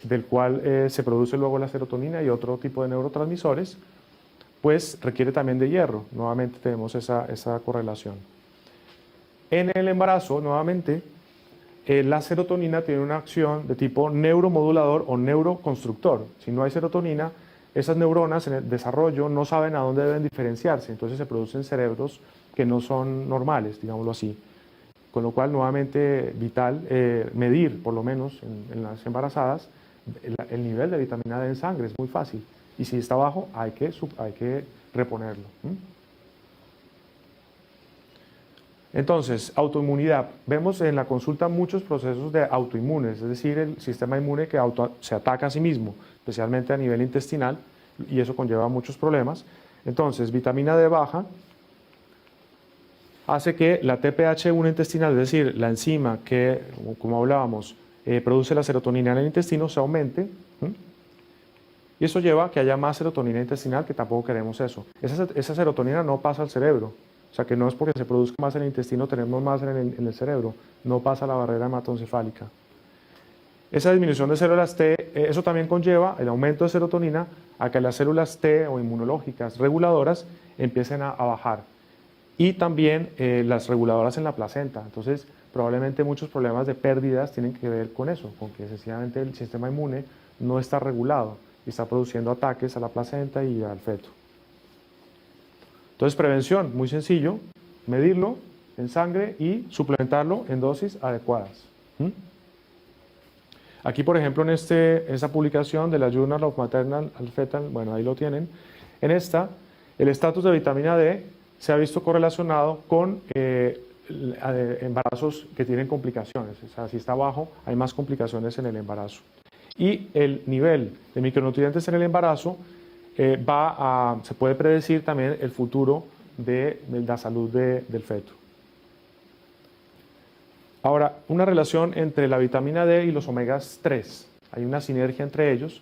del cual se produce luego la serotonina y otro tipo de neurotransmisores, pues requiere también de hierro. Nuevamente tenemos esa correlación. En el embarazo, nuevamente, la serotonina tiene una acción de tipo neuromodulador o neuroconstructor. Si no hay serotonina, esas neuronas en el desarrollo no saben a dónde deben diferenciarse, entonces se producen cerebros que no son normales, digámoslo así. Con lo cual, nuevamente, vital medir, por lo menos en las embarazadas, el nivel de vitamina D en sangre, es muy fácil. Y si está bajo, hay que reponerlo. Entonces, autoinmunidad. Vemos en la consulta muchos procesos de autoinmunes, es decir, el sistema inmune que se ataca a sí mismo, especialmente a nivel intestinal, y eso conlleva muchos problemas. Entonces, vitamina D baja hace que la TPH1 intestinal, es decir, la enzima que, como hablábamos, produce la serotonina en el intestino, se aumente. Y eso lleva a que haya más serotonina intestinal, que tampoco queremos eso. Esa serotonina no pasa al cerebro. O sea, que no es porque se produzca más en el intestino, tenemos más en el cerebro. No pasa la barrera hematoencefálica. Esa disminución de células T, eso también conlleva el aumento de serotonina a que las células T o inmunológicas reguladoras empiecen a bajar. Y también las reguladoras en la placenta. Entonces, probablemente muchos problemas de pérdidas tienen que ver con eso, con que sencillamente el sistema inmune no está regulado y está produciendo ataques a la placenta y al feto. Entonces, prevención, muy sencillo, medirlo en sangre y suplementarlo en dosis adecuadas. Aquí, por ejemplo, en esta publicación de la Journal of Maternal and Fetal, bueno, ahí lo tienen. En esta, el estatus de vitamina D se ha visto correlacionado con embarazos que tienen complicaciones. O sea, si está bajo, hay más complicaciones en el embarazo. Y el nivel de micronutrientes en el embarazo se puede predecir también el futuro de la salud del feto. Ahora, una relación entre la vitamina D y los omegas 3. Hay una sinergia entre ellos.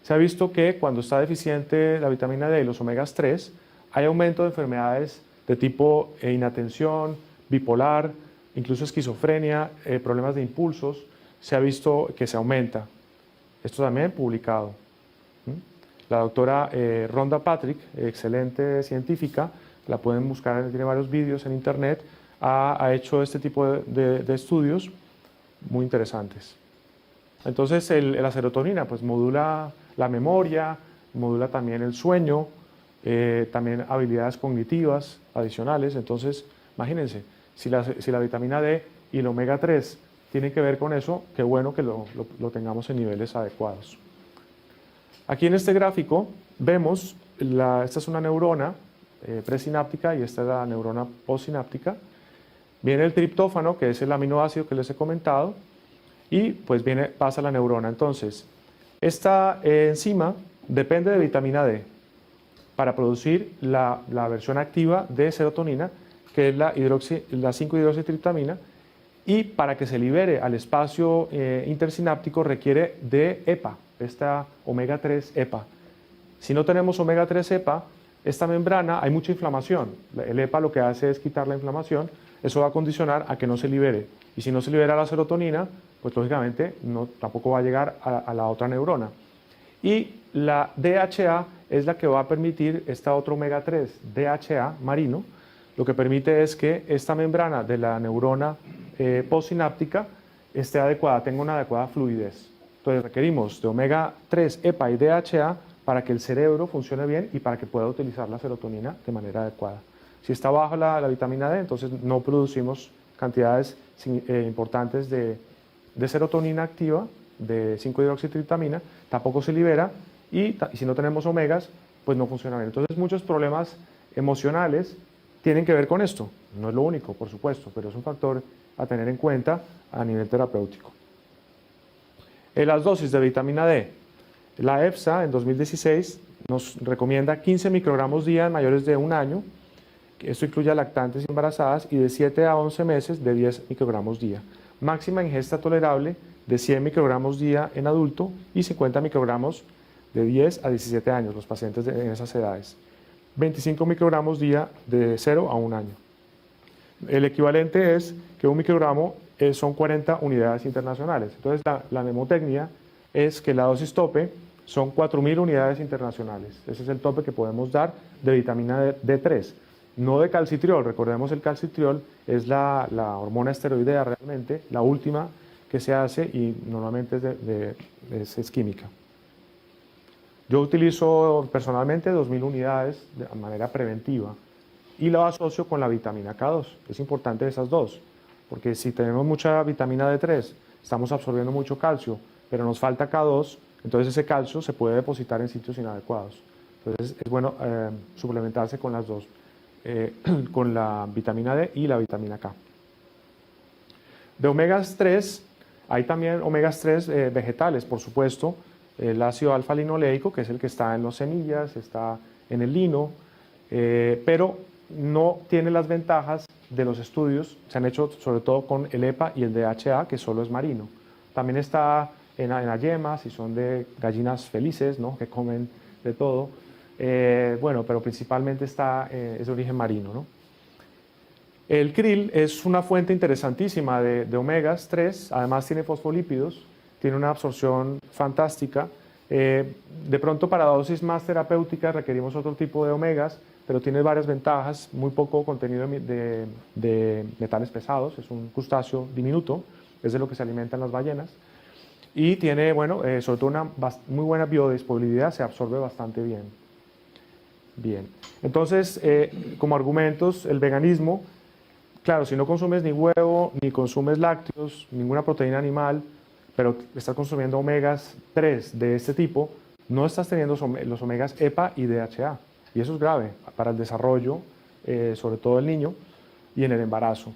Se ha visto que cuando está deficiente la vitamina D y los omegas 3, hay aumento de enfermedades de tipo inatención, bipolar, incluso esquizofrenia, problemas de impulsos. Se ha visto que se aumenta. Esto también publicado. La doctora Rhonda Patrick, excelente científica, la pueden buscar, tiene varios vídeos en internet, ha hecho este tipo de estudios muy interesantes. Entonces la serotonina pues modula la memoria, modula también el sueño, también habilidades cognitivas adicionales. Entonces imagínense, si la vitamina D y el omega 3 tienen que ver con eso, qué bueno que lo tengamos en niveles adecuados. Aquí en este gráfico vemos, esta es una neurona presináptica y esta es la neurona postsináptica. Viene el triptófano, que es el aminoácido que les he comentado, y pues pasa la neurona. Entonces, esta enzima depende de vitamina D para producir la versión activa de serotonina, que es la 5-hidroxitriptamina, y para que se libere al espacio intersináptico requiere de EPA, esta omega 3 EPA. Si no tenemos omega 3 EPA, esta membrana hay mucha inflamación. El EPA lo que hace es quitar la inflamación. Eso va a condicionar a que no se libere. Y si no se libera la serotonina, pues lógicamente tampoco va a llegar a la otra neurona. Y la DHA es la que va a permitir esta otra omega 3, DHA marino. Lo que permite es que esta membrana de la neurona postsináptica esté adecuada, tenga una adecuada fluidez. Entonces requerimos de omega 3, EPA y DHA para que el cerebro funcione bien y para que pueda utilizar la serotonina de manera adecuada. Si está baja la vitamina D, entonces no producimos cantidades importantes de serotonina activa, de 5-hidroxitriptamina, tampoco se libera y si no tenemos omegas, pues no funciona bien. Entonces muchos problemas emocionales tienen que ver con esto. No es lo único, por supuesto, pero es un factor a tener en cuenta a nivel terapéutico. Las dosis de vitamina D. La EFSA en 2016 nos recomienda 15 microgramos día en mayores de 1 año. Esto incluye a lactantes y embarazadas, y de 7 a 11 meses de 10 microgramos día. Máxima ingesta tolerable de 100 microgramos día en adulto y 50 microgramos de 10 a 17 años, los pacientes en esas edades. 25 microgramos día de 0 a 1 año. El equivalente es que 1 microgramo son 40 unidades internacionales. Entonces la mnemotecnia es que la dosis tope son 4.000 unidades internacionales. Ese es el tope que podemos dar de vitamina D3. No de calcitriol. Recordemos, el calcitriol es la hormona esteroidea realmente, la última que se hace, y normalmente es química. Yo utilizo personalmente 2.000 unidades de manera preventiva y lo asocio con la vitamina K2. Es importante esas dos, porque si tenemos mucha vitamina D3, estamos absorbiendo mucho calcio, pero nos falta K2, entonces ese calcio se puede depositar en sitios inadecuados. Entonces es bueno suplementarse con las dos, con la vitamina D y la vitamina K. De omegas 3, hay también omegas 3 vegetales, por supuesto. El ácido alfa-linoleico, que es el que está en las semillas, está en el lino, pero no tiene las ventajas de los estudios. Se han hecho sobre todo con el EPA y el DHA, que solo es marino. También está en las yemas, y son de gallinas felices, ¿no?, que comen de todo. Bueno, pero principalmente es de origen marino, ¿no? El krill es una fuente interesantísima de omegas 3, además tiene fosfolípidos, tiene una absorción fantástica. De pronto para dosis más terapéuticas requerimos otro tipo de omegas, pero tiene varias ventajas: muy poco contenido de metales pesados, es un crustáceo diminuto, es de lo que se alimentan las ballenas, y tiene, bueno, sobre todo una muy buena biodisponibilidad, se absorbe bastante bien. Bien, entonces, como argumentos, el veganismo, claro, si no consumes ni huevo, ni consumes lácteos, ninguna proteína animal, pero estás consumiendo omegas 3 de este tipo, no estás teniendo los omegas EPA y DHA. Y eso es grave para el desarrollo sobre todo el niño, y en el embarazo.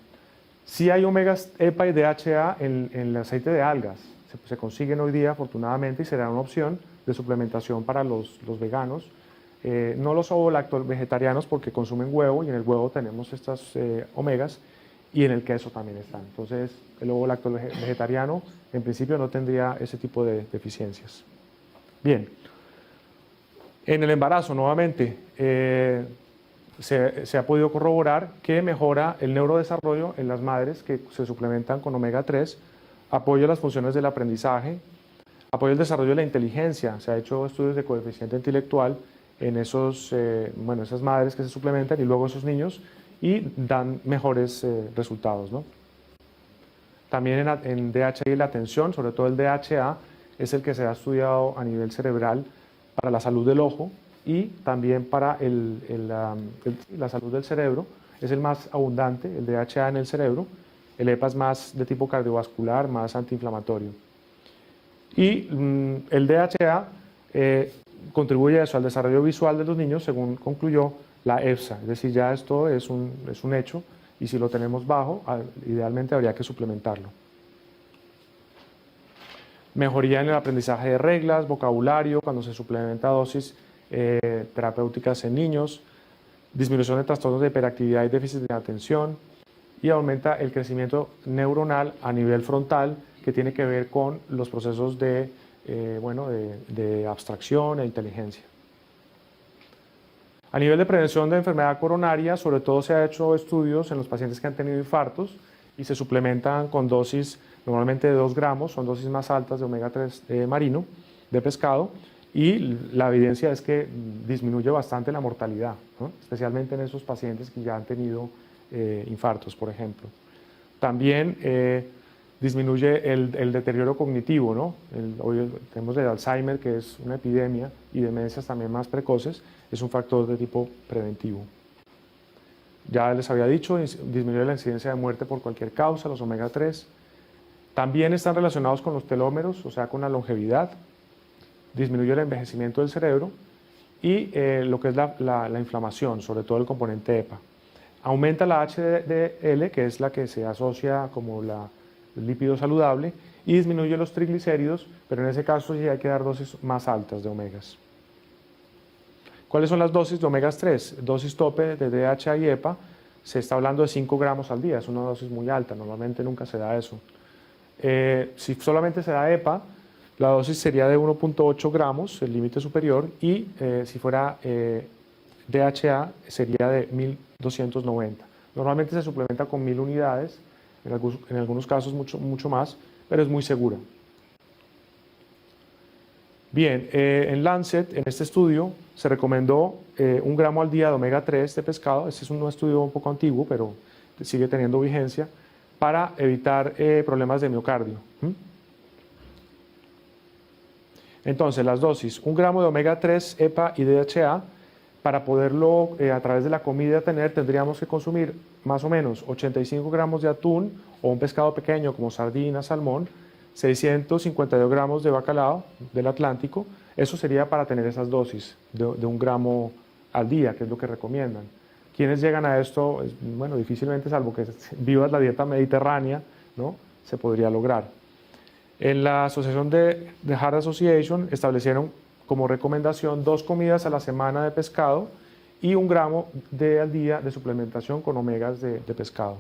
Sí hay omegas EPA y DHA en el aceite de algas, se consiguen hoy día afortunadamente y será una opción de suplementación para los veganos. No los ovo-lacto-vegetarianos porque consumen huevo y en el huevo tenemos estas omegas y en el queso también están. Entonces el ovo-lacto-vegetariano en principio no tendría ese tipo de deficiencias. Bien, en el embarazo nuevamente se ha podido corroborar que mejora el neurodesarrollo en las madres que se suplementan con omega 3, apoya las funciones del aprendizaje, apoya el desarrollo de la inteligencia. Se ha hecho estudios de coeficiente intelectual en esas madres que se suplementan y luego esos niños y dan mejores resultados, ¿no? También en DHA y la atención, sobre todo el DHA, es el que se ha estudiado a nivel cerebral para la salud del ojo y también para la salud del cerebro. Es el más abundante, el DHA en el cerebro. El EPA es más de tipo cardiovascular, más antiinflamatorio. Y el DHA contribuye a eso, al desarrollo visual de los niños, según concluyó la EFSA. Es decir, ya esto es un hecho y si lo tenemos bajo, idealmente habría que suplementarlo. Mejoría en el aprendizaje de reglas, vocabulario, cuando se suplementa dosis terapéuticas en niños, disminución de trastornos de hiperactividad y déficit de atención, y aumenta el crecimiento neuronal a nivel frontal, que tiene que ver con los procesos de abstracción e inteligencia. A nivel de prevención de enfermedad coronaria, sobre todo se han hecho estudios en los pacientes que han tenido infartos y se suplementan con dosis normalmente de 2 gramos, son dosis más altas de omega 3 marino, de pescado, y la evidencia es que disminuye bastante la mortalidad, ¿no? Especialmente en esos pacientes que ya han tenido infartos, por ejemplo. También disminuye el deterioro cognitivo, ¿no? Hoy tenemos el Alzheimer, que es una epidemia, y demencias también más precoces, es un factor de tipo preventivo. Ya les había dicho, disminuye la incidencia de muerte por cualquier causa, los omega 3. También están relacionados con los telómeros, o sea, con la longevidad. Disminuye el envejecimiento del cerebro y lo que es la inflamación, sobre todo el componente EPA. Aumenta la HDL, que es la que se asocia como el lípido saludable, y disminuye los triglicéridos, pero en ese caso sí hay que dar dosis más altas de omegas. ¿Cuáles son las dosis de omegas 3? Dosis tope de DHA y EPA, se está hablando de 5 gramos al día, es una dosis muy alta, normalmente nunca se da eso. Si solamente se da EPA, la dosis sería de 1.8 gramos, el límite superior, y si fuera DHA sería de 1290. Normalmente se suplementa con 1000 unidades, en algunos casos mucho más, pero es muy segura. Bien, en Lancet, en este estudio, se recomendó 1 gramo al día de omega 3 de pescado. Este es un estudio un poco antiguo, pero sigue teniendo vigencia, para evitar problemas de miocardio. Entonces, las dosis, 1 gramo de omega 3, EPA y DHA, para poderlo a través de la comida tendríamos que consumir más o menos 85 gramos de atún o un pescado pequeño como sardina, salmón, 652 gramos de bacalao del Atlántico. Eso sería para tener esas dosis de 1 gramo al día, que es lo que recomiendan. ¿Quiénes llegan a esto? Bueno, difícilmente, salvo que vivas la dieta mediterránea, ¿no? Se podría lograr. En la asociación de Heart Association establecieron como recomendación 2 comidas a la semana de pescado y 1 gramo al día de suplementación con omegas de pescado.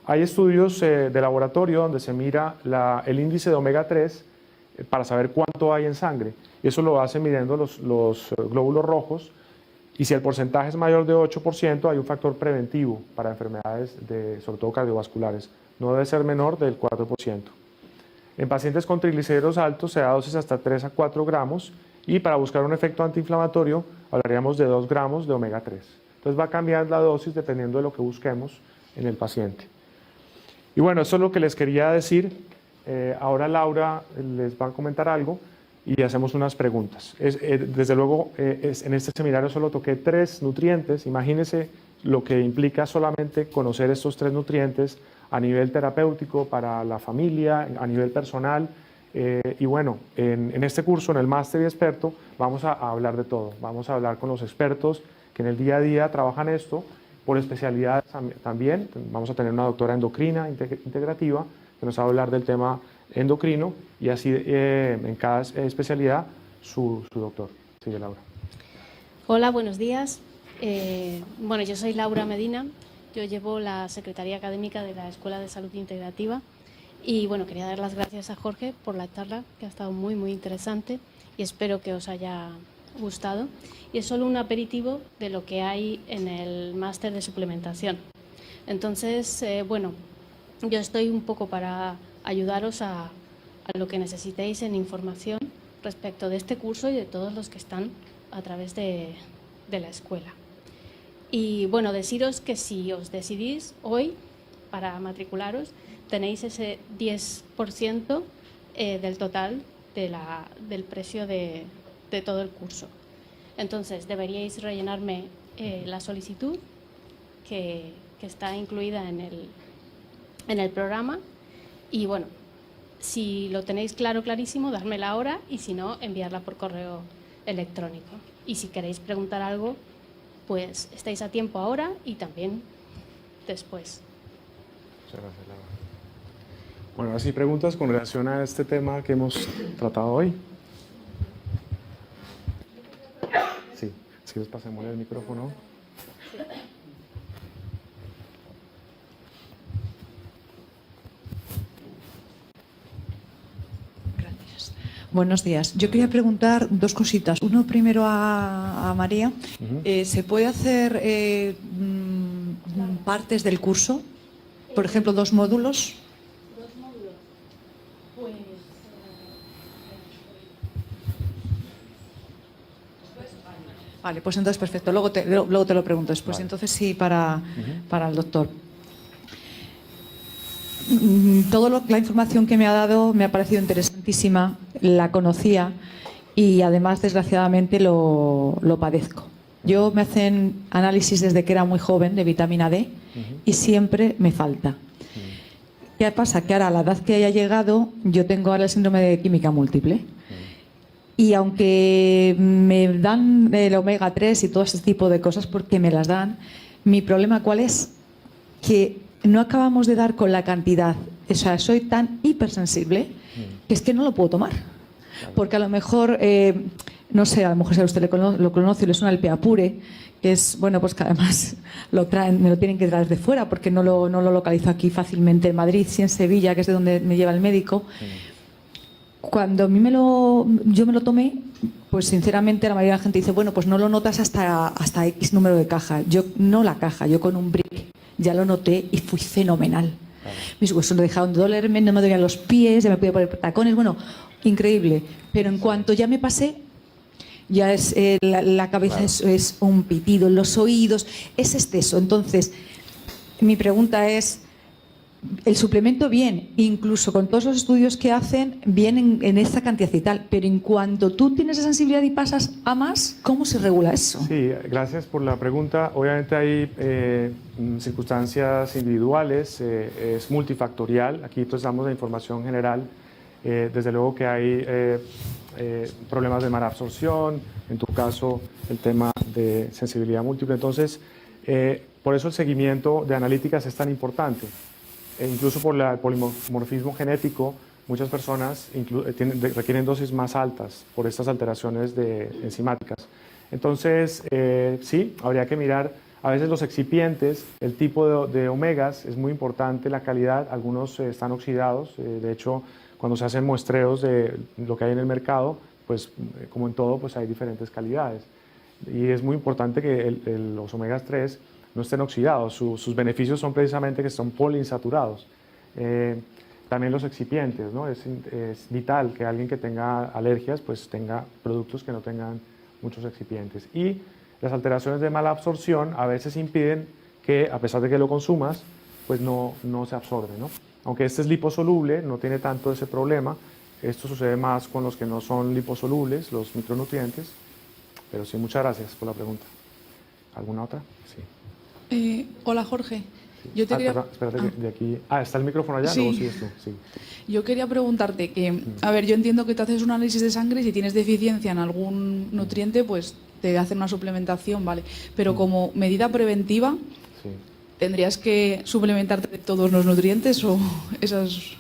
Hay estudios de laboratorio donde se mira el índice de omega 3 para saber cuánto hay en sangre. Y eso lo hace midiendo los glóbulos rojos, y si el porcentaje es mayor de 8%, hay un factor preventivo para enfermedades sobre todo cardiovasculares. No debe ser menor del 4%. En pacientes con triglicéridos altos se da dosis hasta 3 a 4 gramos y para buscar un efecto antiinflamatorio hablaríamos de 2 gramos de omega 3. Entonces va a cambiar la dosis dependiendo de lo que busquemos en el paciente. Y bueno, eso es lo que les quería decir. Ahora Laura les va a comentar algo y hacemos unas preguntas. Desde luego, en este seminario solo toqué 3 nutrientes. Imagínense lo que implica solamente conocer estos 3 nutrientes a nivel terapéutico para la familia, a nivel personal. Y bueno, en este curso, en el máster y experto, vamos a hablar de todo. Vamos a hablar con los expertos que en el día a día trabajan esto Por especialidades también, vamos a tener una doctora endocrina integrativa que nos va a hablar del tema endocrino y así en cada especialidad su doctor. Sigue Laura. Hola, buenos días. Bueno, yo soy Laura Medina, yo llevo la Secretaría Académica de la Escuela de Salud Integrativa y bueno, quería dar las gracias a Jorge por la charla, que ha estado muy interesante y espero que os haya gustado. Y es solo un aperitivo de lo que hay en el máster de suplementación. Entonces, bueno, yo estoy un poco para ayudaros a lo que necesitéis en información respecto de este curso y de todos los que están a través de la escuela. Y bueno, deciros que si os decidís hoy para matricularos, tenéis ese 10% del total del precio de todo el curso. Entonces, deberíais rellenarme la solicitud que está incluida en el programa y bueno, si lo tenéis clarísimo, dármela ahora y si no, enviarla por correo electrónico. Y si queréis preguntar algo, pues estáis a tiempo ahora y también después. Muchas gracias, Laura. Bueno, ahora sí, preguntas con relación a este tema que hemos tratado hoy. Sí, si les pasemos el micrófono. Gracias. Buenos días. Yo quería preguntar dos cositas. Uno primero a María. ¿Se puede hacer partes del curso? Por ejemplo, 2 módulos. Vale, pues entonces perfecto. Luego te lo pregunto después. Vale. Entonces sí, para el doctor. La información que me ha dado me ha parecido interesantísima, la conocía y además desgraciadamente lo padezco. Yo me hacen análisis desde que era muy joven de vitamina D y siempre me falta. ¿Qué pasa? Que ahora a la edad que haya llegado yo tengo ahora el síndrome de química múltiple. Y aunque me dan el omega 3 y todo ese tipo de cosas porque me las dan, mi problema ¿cuál es? Que no acabamos de dar con la cantidad. O sea, soy tan hipersensible que es que no lo puedo tomar. Porque a lo mejor, no sé, a lo mejor si a usted lo conoce y le suena el Peapure, que es, bueno, pues que además me lo tienen que traer de fuera porque no lo localizo aquí fácilmente en Madrid, sí en Sevilla, que es de donde me lleva el médico. Cuando a mí yo me lo tomé, pues sinceramente la mayoría de la gente dice, bueno, pues no lo notas hasta X número de caja. Yo no la caja, yo con un brick ya lo noté y fui fenomenal. Mis huesos no dejaron de dolerme, no me dolían los pies, ya me podía poner tacones, bueno, increíble. Pero en cuanto ya me pasé, ya es la cabeza es un pitido, en los oídos, es exceso. Entonces, mi pregunta es, el suplemento bien, incluso con todos los estudios que hacen, bien en esta cantidad y tal, pero en cuanto tú tienes esa sensibilidad y pasas a más, ¿cómo se regula eso? Sí, gracias por la pregunta. Obviamente hay circunstancias individuales, es multifactorial. Aquí pues damos la información general. Desde luego que hay problemas de mala absorción, en tu caso el tema de sensibilidad múltiple. Entonces, por eso el seguimiento de analíticas es tan importante. Incluso por el polimorfismo genético, muchas personas requieren dosis más altas por estas alteraciones enzimáticas. Entonces, sí, habría que mirar a veces los excipientes, el tipo de omegas, es muy importante la calidad, algunos están oxidados, de hecho, cuando se hacen muestreos de lo que hay en el mercado, pues como en todo, pues hay diferentes calidades. Y es muy importante que los omegas 3 no estén oxidados. Sus beneficios son precisamente que son poliinsaturados. También los excipientes, ¿no? Es vital que alguien que tenga alergias pues tenga productos que no tengan muchos excipientes. Y las alteraciones de mala absorción a veces impiden que, a pesar de que lo consumas, pues no se absorbe, ¿no? Aunque este es liposoluble, no tiene tanto ese problema. Esto sucede más con los que no son liposolubles, los micronutrientes. Pero sí, muchas gracias por la pregunta. ¿Alguna otra? Sí. Hola, Jorge. Sí. Yo te quería... Espérate, de aquí... ¿está el micrófono allá? Sí. Luego sigues tú. Sí. Yo quería preguntarte que, a ver, yo entiendo que te haces un análisis de sangre y si tienes deficiencia en algún nutriente, pues te hacen una suplementación, vale. Pero como medida preventiva, Sí. ¿Tendrías que suplementarte de todos los nutrientes o esas...?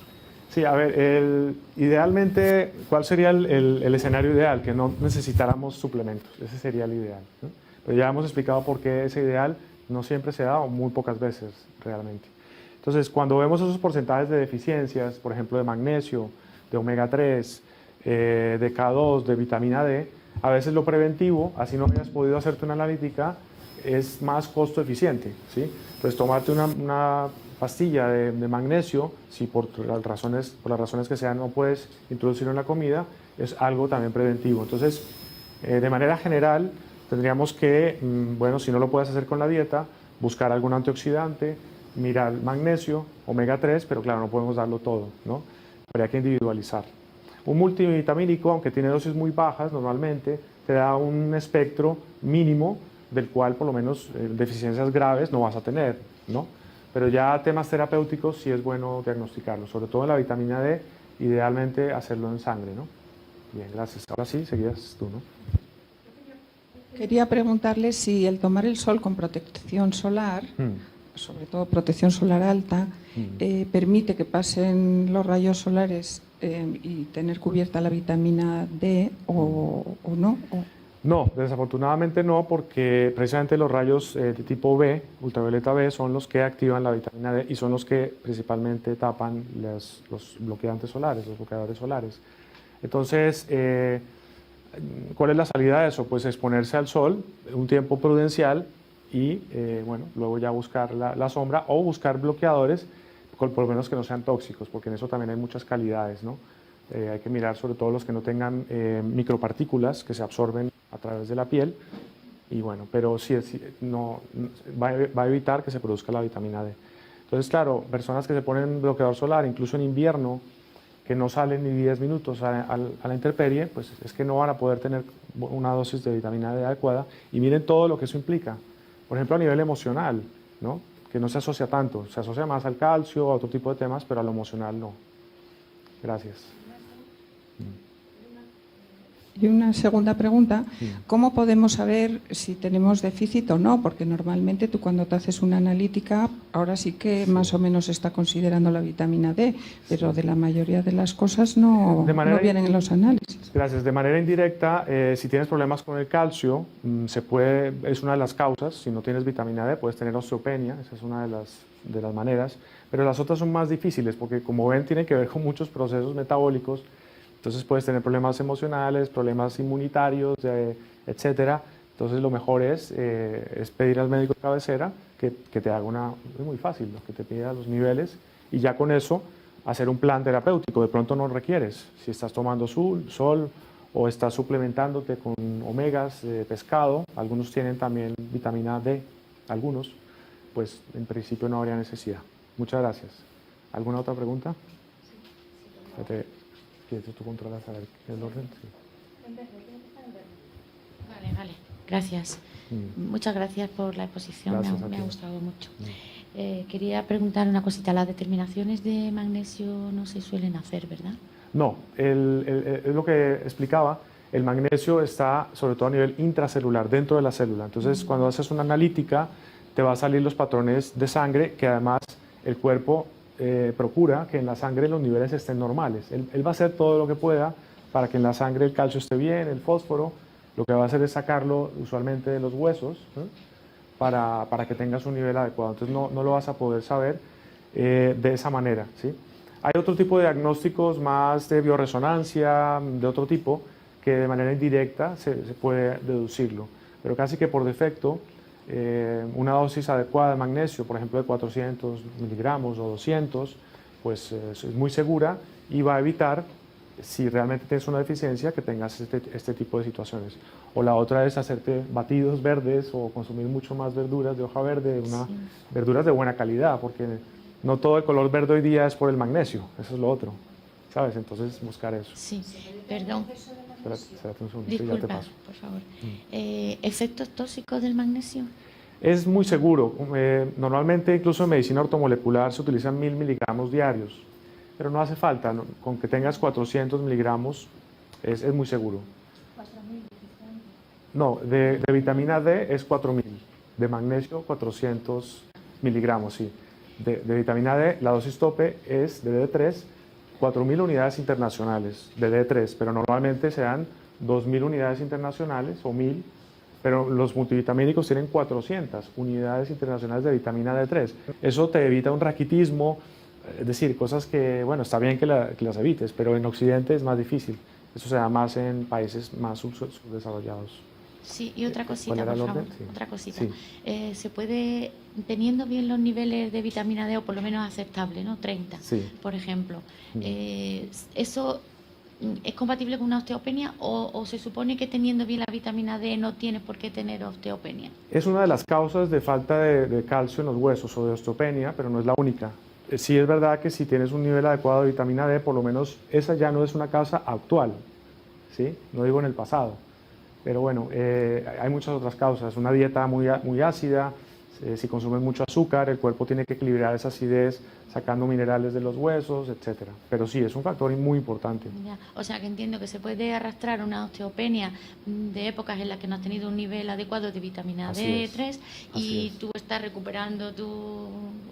Sí, a ver, idealmente, ¿cuál sería el escenario ideal? Que no necesitáramos suplementos, ese sería el ideal, ¿no? Pero ya hemos explicado por qué ese ideal no siempre se da o muy pocas veces realmente. Entonces, cuando vemos esos porcentajes de deficiencias, por ejemplo, de magnesio, de omega 3, de K2, de vitamina D, a veces lo preventivo, así no hayas podido hacerte una analítica, es más costo eficiente, ¿sí? Entonces, tomarte una pastilla de magnesio, si por las razones que sean no puedes introducirlo en la comida, es algo también preventivo. Entonces, de manera general, tendríamos que, bueno, si no lo puedes hacer con la dieta, buscar algún antioxidante, mirar magnesio, omega 3, pero claro, no podemos darlo todo, ¿no? Habría que individualizar. Un multivitamínico, aunque tiene dosis muy bajas normalmente, te da un espectro mínimo del cual por lo menos deficiencias graves no vas a tener, ¿no? Pero ya temas terapéuticos sí es bueno diagnosticarlos, sobre todo en la vitamina D, idealmente hacerlo en sangre, ¿no? Bien, gracias. Ahora sí, seguías tú, ¿no? Quería preguntarle si el tomar el sol con protección solar, sobre todo protección solar alta, permite que pasen los rayos solares y tener cubierta la vitamina D o no. No, desafortunadamente no, porque precisamente los rayos de tipo B, ultravioleta B, son los que activan la vitamina D y son los que principalmente tapan los bloqueantes solares, los bloqueadores solares. Entonces, ¿cuál es la salida de eso? Pues exponerse al sol un tiempo prudencial y, bueno, luego ya buscar la sombra o buscar bloqueadores, por lo menos que no sean tóxicos, porque en eso también hay muchas calidades, ¿no? Hay que mirar sobre todo los que no tengan micropartículas que se absorben a través de la piel y bueno, pero sí, no, va a evitar que se produzca la vitamina D. Entonces, claro, personas que se ponen bloqueador solar, incluso en invierno, que no salen ni 10 minutos a la intemperie, pues es que no van a poder tener una dosis de vitamina D adecuada y miren todo lo que eso implica. Por ejemplo, a nivel emocional, ¿no? Que no se asocia tanto, se asocia más al calcio, a otro tipo de temas, pero a lo emocional no. Gracias. Y una segunda pregunta, ¿cómo podemos saber si tenemos déficit o no? Porque normalmente tú cuando te haces una analítica, ahora sí que más o menos se está considerando la vitamina D, pero de la mayoría de las cosas no vienen en los análisis. Gracias. De manera indirecta, si tienes problemas con el calcio, es una de las causas. Si no tienes vitamina D, puedes tener osteopenia, esa es una de las maneras, pero las otras son más difíciles porque, como ven, tienen que ver con muchos procesos metabólicos. Entonces puedes tener problemas emocionales, problemas inmunitarios, etcétera. Entonces lo mejor es pedir al médico de cabecera que te haga es muy fácil, que te pida los niveles y ya con eso hacer un plan terapéutico. De pronto no requieres, si estás tomando sol o estás suplementándote con omegas de pescado, algunos tienen también vitamina D, algunos, pues en principio no habría necesidad. Muchas gracias. ¿Alguna otra pregunta? Sí. ¿Tú controlas el orden? Sí. Vale. Gracias. Muchas gracias por la exposición, me ha gustado mucho. Quería preguntar una cosita. Las determinaciones de magnesio no se suelen hacer, ¿verdad? No, es lo que explicaba. El magnesio está sobre todo a nivel intracelular, dentro de la célula. Entonces, cuando haces una analítica, te van a salir los patrones de sangre que además el cuerpo procura que en la sangre los niveles estén normales. Él va a hacer todo lo que pueda para que en la sangre el calcio esté bien, el fósforo. Lo que va a hacer es sacarlo usualmente de los huesos, ¿no? para que tengas un nivel adecuado. Entonces no lo vas a poder saber de esa manera, ¿sí? Hay otro tipo de diagnósticos más de bioresonancia, de otro tipo, que de manera indirecta se puede deducirlo. Pero casi que por defecto, una dosis adecuada de magnesio, por ejemplo de 400 miligramos o 200, pues es muy segura y va a evitar, si realmente tienes una deficiencia, que tengas este tipo de situaciones. O la otra es hacerte batidos verdes o consumir mucho más verduras de hoja verde, verduras de buena calidad, porque no todo el color verde hoy día es por el magnesio, eso es lo otro, ¿sabes? Entonces buscar eso. Sí, perdón. Espérate un segundo, Disculpa, ya te paso. por favor. ¿Efectos tóxicos del magnesio? Es muy seguro. Normalmente, incluso en medicina ortomolecular, se utilizan 1000 miligramos diarios, pero no hace falta. Con que tengas 400 miligramos es muy seguro. No, de vitamina D es 4000, de magnesio 400 miligramos, sí, de vitamina D. La dosis tope es de D3, 4.000 unidades internacionales de D3, pero normalmente se dan 2.000 unidades internacionales o 1.000, pero los multivitamínicos tienen 400 unidades internacionales de vitamina D3. Eso te evita un raquitismo, es decir, cosas que, bueno, está bien que las evites, pero en Occidente es más difícil. Eso se da más en países más subdesarrollados. Sí, y otra cosita, ¿Cuál era por el favor, orden? Sí. otra cosita. Sí. Se puede, teniendo bien los niveles de vitamina D, o por lo menos aceptable, ¿no? 30, Sí. por ejemplo. ¿Eso es compatible con una osteopenia o se supone que teniendo bien la vitamina D no tienes por qué tener osteopenia? Es una de las causas de falta de calcio en los huesos o de osteopenia, pero no es la única. Sí es verdad que si tienes un nivel adecuado de vitamina D, por lo menos esa ya no es una causa actual, ¿sí? No digo en el pasado. Pero bueno, hay muchas otras causas. Una dieta muy ácida, si consumes mucho azúcar, el cuerpo tiene que equilibrar esa acidez sacando minerales de los huesos, etc. Pero sí, es un factor muy importante. Ya. O sea, que entiendo que se puede arrastrar una osteopenia de épocas en las que no has tenido un nivel adecuado de vitamina Así D3 y tú estás recuperando,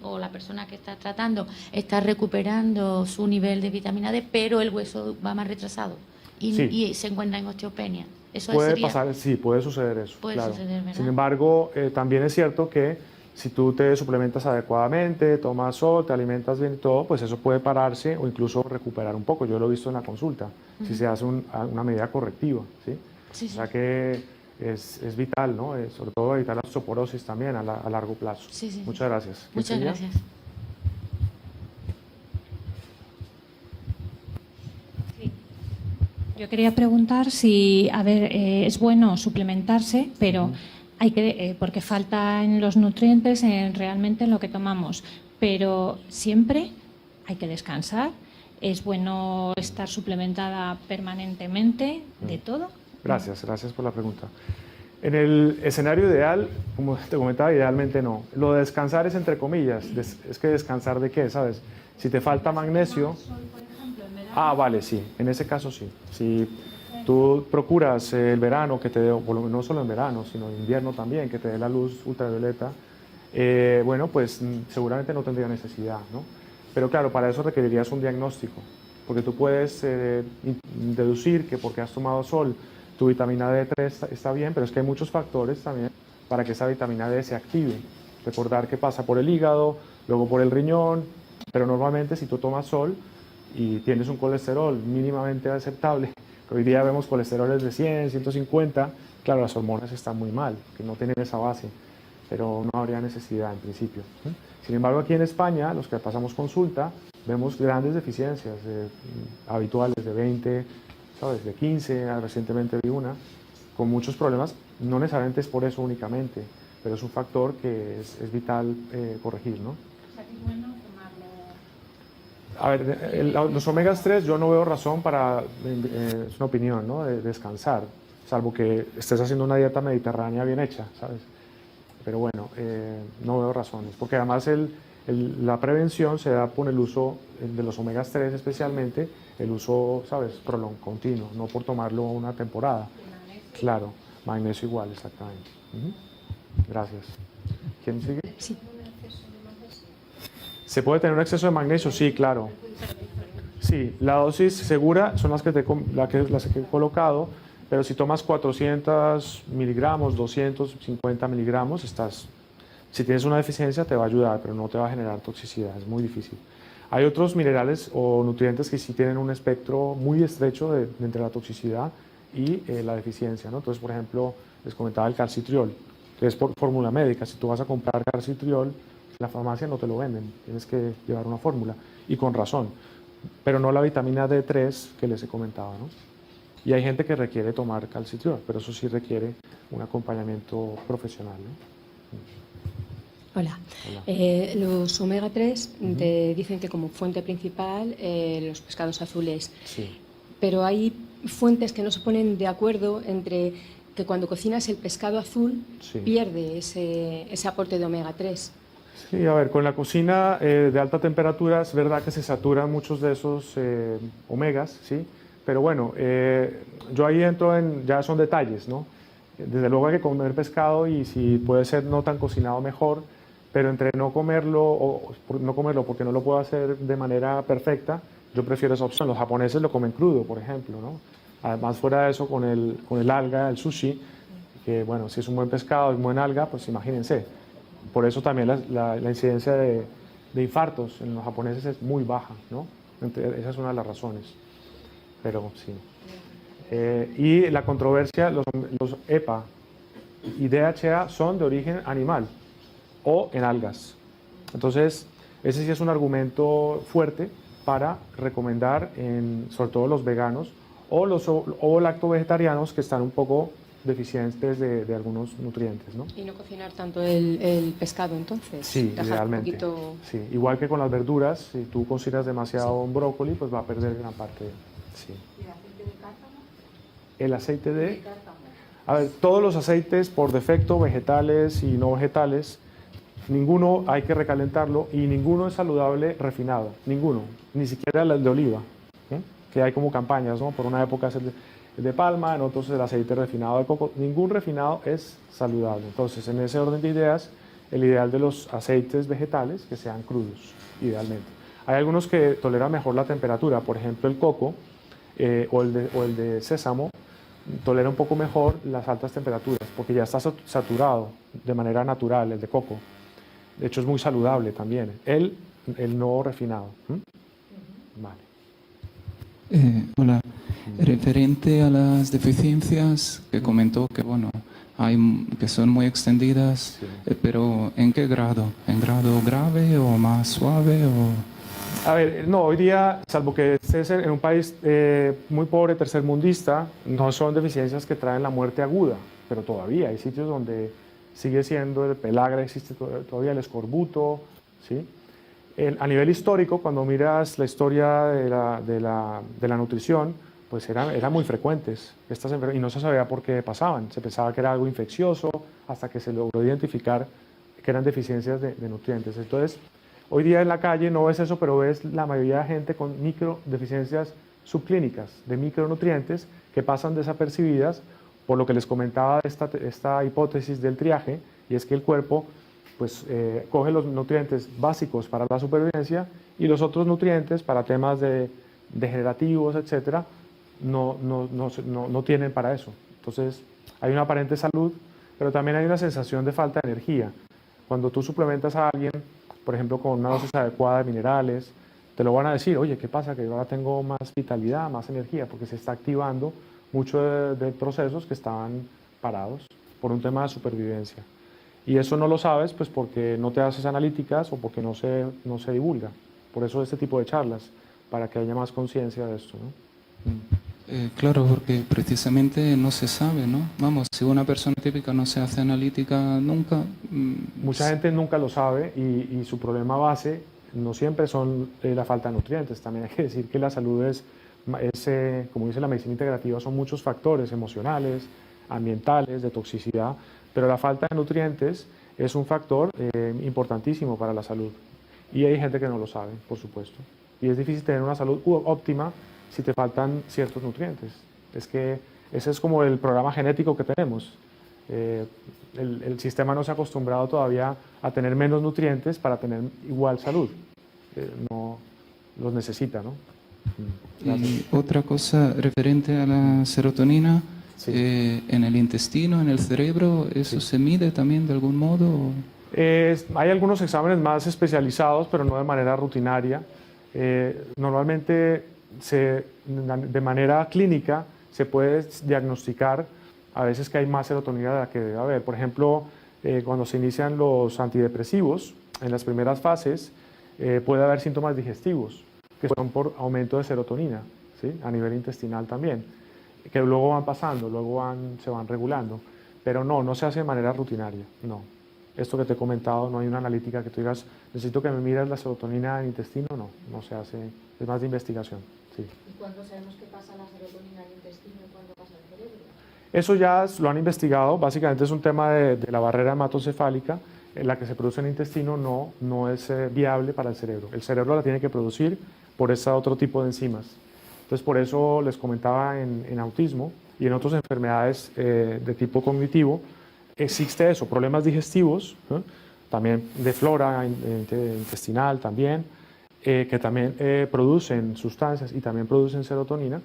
o la persona que estás tratando está recuperando su nivel de vitamina D, pero el hueso va más retrasado y se encuentra en osteopenia. Eso Puede sería... pasar, sí, puede suceder eso. Puede claro. suceder, ¿verdad? Sin embargo, también es cierto que si tú te suplementas adecuadamente, tomas sol, te alimentas bien y todo, pues eso puede pararse o incluso recuperar un poco. Yo lo he visto en la consulta, si se hace una medida correctiva, ¿sí? Sí, O sea que es vital, ¿no? Sobre todo evitar la osteoporosis también a largo plazo. Sí, sí. Muchas gracias. ¿Quién Muchas seguía? gracias. Yo quería preguntar si, a ver, es bueno suplementarse, pero hay que, porque falta en los nutrientes realmente en lo que tomamos, pero siempre hay que descansar. Es bueno estar suplementada permanentemente de todo. Gracias por la pregunta. En el escenario ideal, como te comentaba, idealmente no. Lo de descansar es entre comillas. Es que descansar de qué, ¿sabes? Si te falta magnesio... Ah, vale, sí. En ese caso sí. Si tú procuras el verano que te dé, no solo en verano, sino en invierno también, que te dé la luz ultravioleta, bueno, pues seguramente no tendría necesidad, ¿no? Pero claro, para eso requerirías un diagnóstico, porque tú puedes deducir que porque has tomado sol, tu vitamina D3 está bien, pero es que hay muchos factores también para que esa vitamina D se active. Recordar que pasa por el hígado, luego por el riñón, pero normalmente si tú tomas sol y tienes un colesterol mínimamente aceptable, que hoy día vemos colesteroles de 100, 150, claro, las hormonas están muy mal, que no tienen esa base, pero no habría necesidad en principio. Sin embargo, aquí en España, los que pasamos consulta, vemos grandes deficiencias habituales de 20, ¿sabes? De 15, recientemente vi una, con muchos problemas, no necesariamente es por eso únicamente, pero es un factor que es vital corregir, ¿no? O sea, que es bueno tomarlo. A ver, los omegas 3 yo no veo razón para, es una opinión, ¿no? De descansar, salvo que estés haciendo una dieta mediterránea bien hecha, ¿sabes? Pero bueno, no veo razones, porque además la prevención se da por el uso de los omegas 3 especialmente, el uso, ¿sabes? Continuo, no por tomarlo una temporada. Claro, magnesio igual, exactamente. Gracias. ¿Quién sigue? Sí. ¿Se puede tener un exceso de magnesio? Sí, claro. Sí, la dosis segura son las que he colocado, pero si tomas 400 miligramos, 250 miligramos, si tienes una deficiencia te va a ayudar, pero no te va a generar toxicidad, es muy difícil. Hay otros minerales o nutrientes que sí tienen un espectro muy estrecho entre la toxicidad y la deficiencia, ¿no? Entonces, por ejemplo, les comentaba el calcitriol, que es por fórmula médica. Si tú vas a comprar calcitriol, en la farmacia no te lo venden, tienes que llevar una fórmula, y con razón, pero no la vitamina D3 que les he comentado, ¿no? Y hay gente que requiere tomar calcitriol, pero eso sí requiere un acompañamiento profesional, ¿no? Hola. Los omega 3 te dicen que como fuente principal los pescados azules, Sí. pero hay fuentes que no se ponen de acuerdo entre que cuando cocinas el pescado azul Sí. pierde ese aporte de omega 3. Sí, a ver, con la cocina de alta temperatura es verdad que se saturan muchos de esos omegas, ¿sí? Pero bueno, yo ahí entro ya son detalles, ¿no? Desde luego hay que comer pescado y si puede ser no tan cocinado mejor, pero entre no comerlo o no comerlo porque no lo puedo hacer de manera perfecta, yo prefiero esa opción. Los japoneses lo comen crudo, por ejemplo, ¿no? Además, fuera de eso, con el alga, el sushi, que bueno, si es un buen pescado, es un buen alga, pues imagínense. Por eso también la incidencia de infartos en los japoneses es muy baja, ¿no? Esa es una de las razones. Pero sí. Y la controversia, los EPA y DHA son de origen animal o en algas. Entonces, ese sí es un argumento fuerte para recomendar, sobre todo los veganos o lacto-vegetarianos que están un poco deficientes de algunos nutrientes, ¿no? Y no cocinar tanto el pescado entonces. Sí, dejar idealmente. un poquito... Sí, igual que con las verduras, si tú cocinas demasiado un brócoli, pues va a perder gran parte. Sí. ¿Y el aceite de cártamo? El aceite de... A ver, todos los aceites por defecto, vegetales y no vegetales, ninguno hay que recalentarlo y ninguno es saludable refinado, ninguno, ni siquiera el de oliva, ¿eh? Que hay como campañas, ¿no? Por una época es el de palma, en otros el aceite refinado de coco, ningún refinado es saludable. Entonces, en ese orden de ideas, el ideal de los aceites vegetales que sean crudos, idealmente. Hay algunos que toleran mejor la temperatura, por ejemplo el coco o el de sésamo, tolera un poco mejor las altas temperaturas, porque ya está saturado de manera natural, el de coco. De hecho, es muy saludable también. El no refinado. Vale. Hola. Referente a las deficiencias que comentó que, bueno, hay que son muy extendidas, sí. Pero ¿en qué grado? ¿En grado grave o más suave? A ver, no, hoy día, salvo que estés en un país muy pobre, tercermundista, no son deficiencias que traen la muerte aguda, pero todavía hay sitios donde sigue siendo el pelagra, existe todavía el escorbuto, ¿sí? A nivel histórico, cuando miras la historia de la nutrición, pues eran muy frecuentes estas enfermedades y no se sabía por qué pasaban. Se pensaba que era algo infeccioso hasta que se logró identificar que eran deficiencias de nutrientes. Entonces, hoy día en la calle no ves eso, pero ves la mayoría de gente con microdeficiencias subclínicas de micronutrientes que pasan desapercibidas por lo que les comentaba de esta hipótesis del triaje, y es que el cuerpo pues, coge los nutrientes básicos para la supervivencia y los otros nutrientes para temas degenerativos, etcétera, no tienen para eso. Entonces, hay una aparente salud, pero también hay una sensación de falta de energía. Cuando tú suplementas a alguien, por ejemplo, con una dosis adecuada de minerales, te lo van a decir, oye, ¿qué pasa? Que ahora tengo más vitalidad, más energía, porque se está activando muchos de procesos que estaban parados por un tema de supervivencia. Y eso no lo sabes pues porque no te haces analíticas o porque no se divulga. Por eso este tipo de charlas, para que haya más conciencia de esto, ¿no? Claro, porque precisamente no se sabe, ¿no? Vamos, si una persona típica no se hace analítica nunca... Mucha gente nunca lo sabe y su problema base no siempre son la falta de nutrientes. También hay que decir que la salud es, como dice la medicina integrativa, son muchos factores emocionales, ambientales, de toxicidad, pero la falta de nutrientes es un factor importantísimo para la salud. Y hay gente que no lo sabe, por supuesto. Y es difícil tener una salud óptima si te faltan ciertos nutrientes. Es que ese es como el programa genético que tenemos. El sistema no se ha acostumbrado todavía a tener menos nutrientes para tener igual salud. No los necesita, ¿no? Y otra cosa referente a la serotonina, sí. En el intestino, en el cerebro, ¿eso sí. Se mide también de algún modo? Hay algunos exámenes más especializados, pero no de manera rutinaria. Normalmente de manera clínica se puede diagnosticar a veces que hay más serotonina de la que debe haber. Por ejemplo, cuando se inician los antidepresivos, en las primeras fases puede haber síntomas digestivos que son por aumento de serotonina, ¿sí? A nivel intestinal también, que luego van pasando, luego se van regulando, pero no se hace de manera rutinaria, no. Esto que te he comentado, no hay una analítica que tú digas, necesito que me mires la serotonina en el intestino, no se hace, es más de investigación. Sí. ¿Y cuándo sabemos qué pasa la serotonina en el intestino y cuándo pasa al cerebro? Eso ya lo han investigado, básicamente es un tema de la barrera hematocefálica, en la que se produce en el intestino no es viable para el cerebro la tiene que producir por ese otro tipo de enzimas. Entonces por eso les comentaba en autismo y en otras enfermedades de tipo cognitivo, existe eso, problemas digestivos, ¿eh? también de flora intestinal también, que también producen sustancias y también producen serotonina,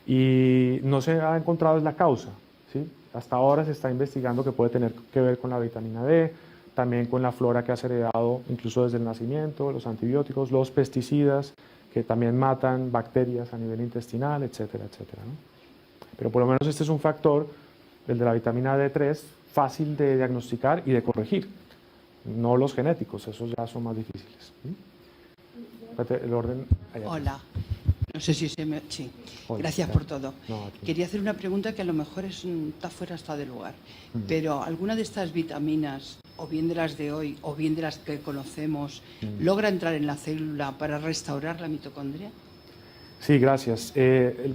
y no se ha encontrado la causa, ¿sí? Hasta ahora se está investigando que puede tener que ver con la vitamina D, también con la flora que has heredado incluso desde el nacimiento, los antibióticos, los pesticidas que también matan bacterias a nivel intestinal, etcétera, etcétera, ¿no? Pero por lo menos este es un factor, el de la vitamina D3, fácil de diagnosticar y de corregir, no los genéticos, esos ya son más difíciles. El orden allá. Hola, no sé si se me... Sí, Hola, gracias claro. por todo. No, aquí. Quería hacer una pregunta que a lo mejor está fuera hasta de lugar, pero ¿alguna de estas vitaminas, o bien de las de hoy, o bien de las que conocemos, logra entrar en la célula para restaurar la mitocondria? Sí, gracias.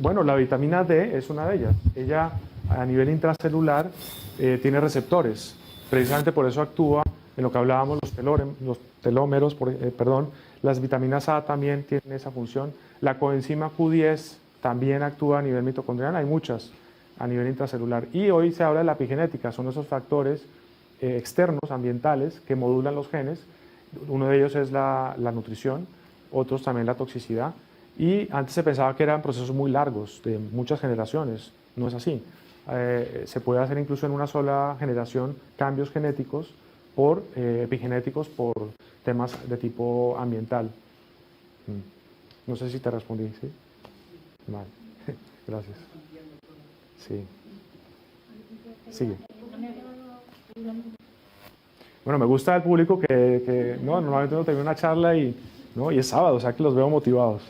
Bueno, la vitamina D es una de ellas. Ella a nivel intracelular tiene receptores. Precisamente por eso actúa en lo que hablábamos, los telómeros, las vitaminas A también tienen esa función. La coenzima Q10 también actúa a nivel mitocondrial. Hay muchas a nivel intracelular. Y hoy se habla de la epigenética, son esos factores externos, ambientales, que modulan los genes. Uno de ellos es la nutrición, otros también la toxicidad. Y antes se pensaba que eran procesos muy largos, de muchas generaciones. No es así. Se puede hacer incluso en una sola generación cambios genéticos por epigenéticos, por temas de tipo ambiental. No sé si te respondí, ¿sí? Vale, gracias. Sí. Sigue. Bueno, me gusta el público que no, normalmente uno termina una charla y es sábado, o sea que los veo motivados.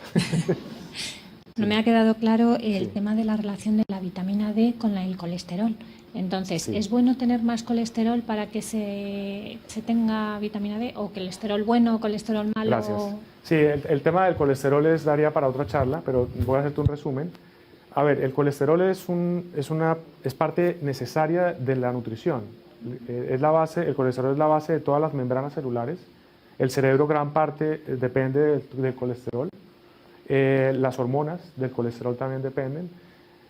No me ha quedado claro el tema de la relación de la vitamina D con el colesterol. Entonces, Sí. ¿es bueno tener más colesterol para que se tenga vitamina D? ¿O colesterol bueno o colesterol malo? Gracias. Sí, el tema del colesterol daría para otra charla, pero voy a hacerte un resumen. A ver, el colesterol es parte necesaria de la nutrición. El colesterol es la base de todas las membranas celulares. El cerebro, gran parte, depende del colesterol. Las hormonas del colesterol también dependen.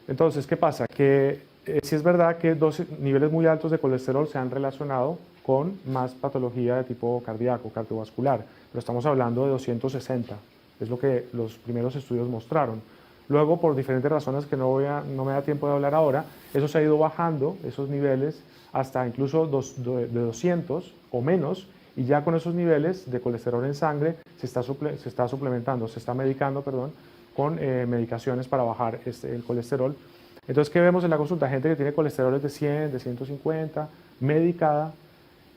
Entonces, ¿qué pasa? Que sí es verdad que niveles muy altos de colesterol se han relacionado con más patología de tipo cardíaco, cardiovascular, pero estamos hablando de 260, es lo que los primeros estudios mostraron. Luego, por diferentes razones que no me da tiempo de hablar ahora, eso se ha ido bajando, esos niveles, hasta incluso de 200 o menos, y ya con esos niveles de colesterol en sangre se está medicando con medicaciones para bajar el colesterol. Entonces, ¿qué vemos en la consulta? Gente que tiene colesteroles de 100, de 150, medicada.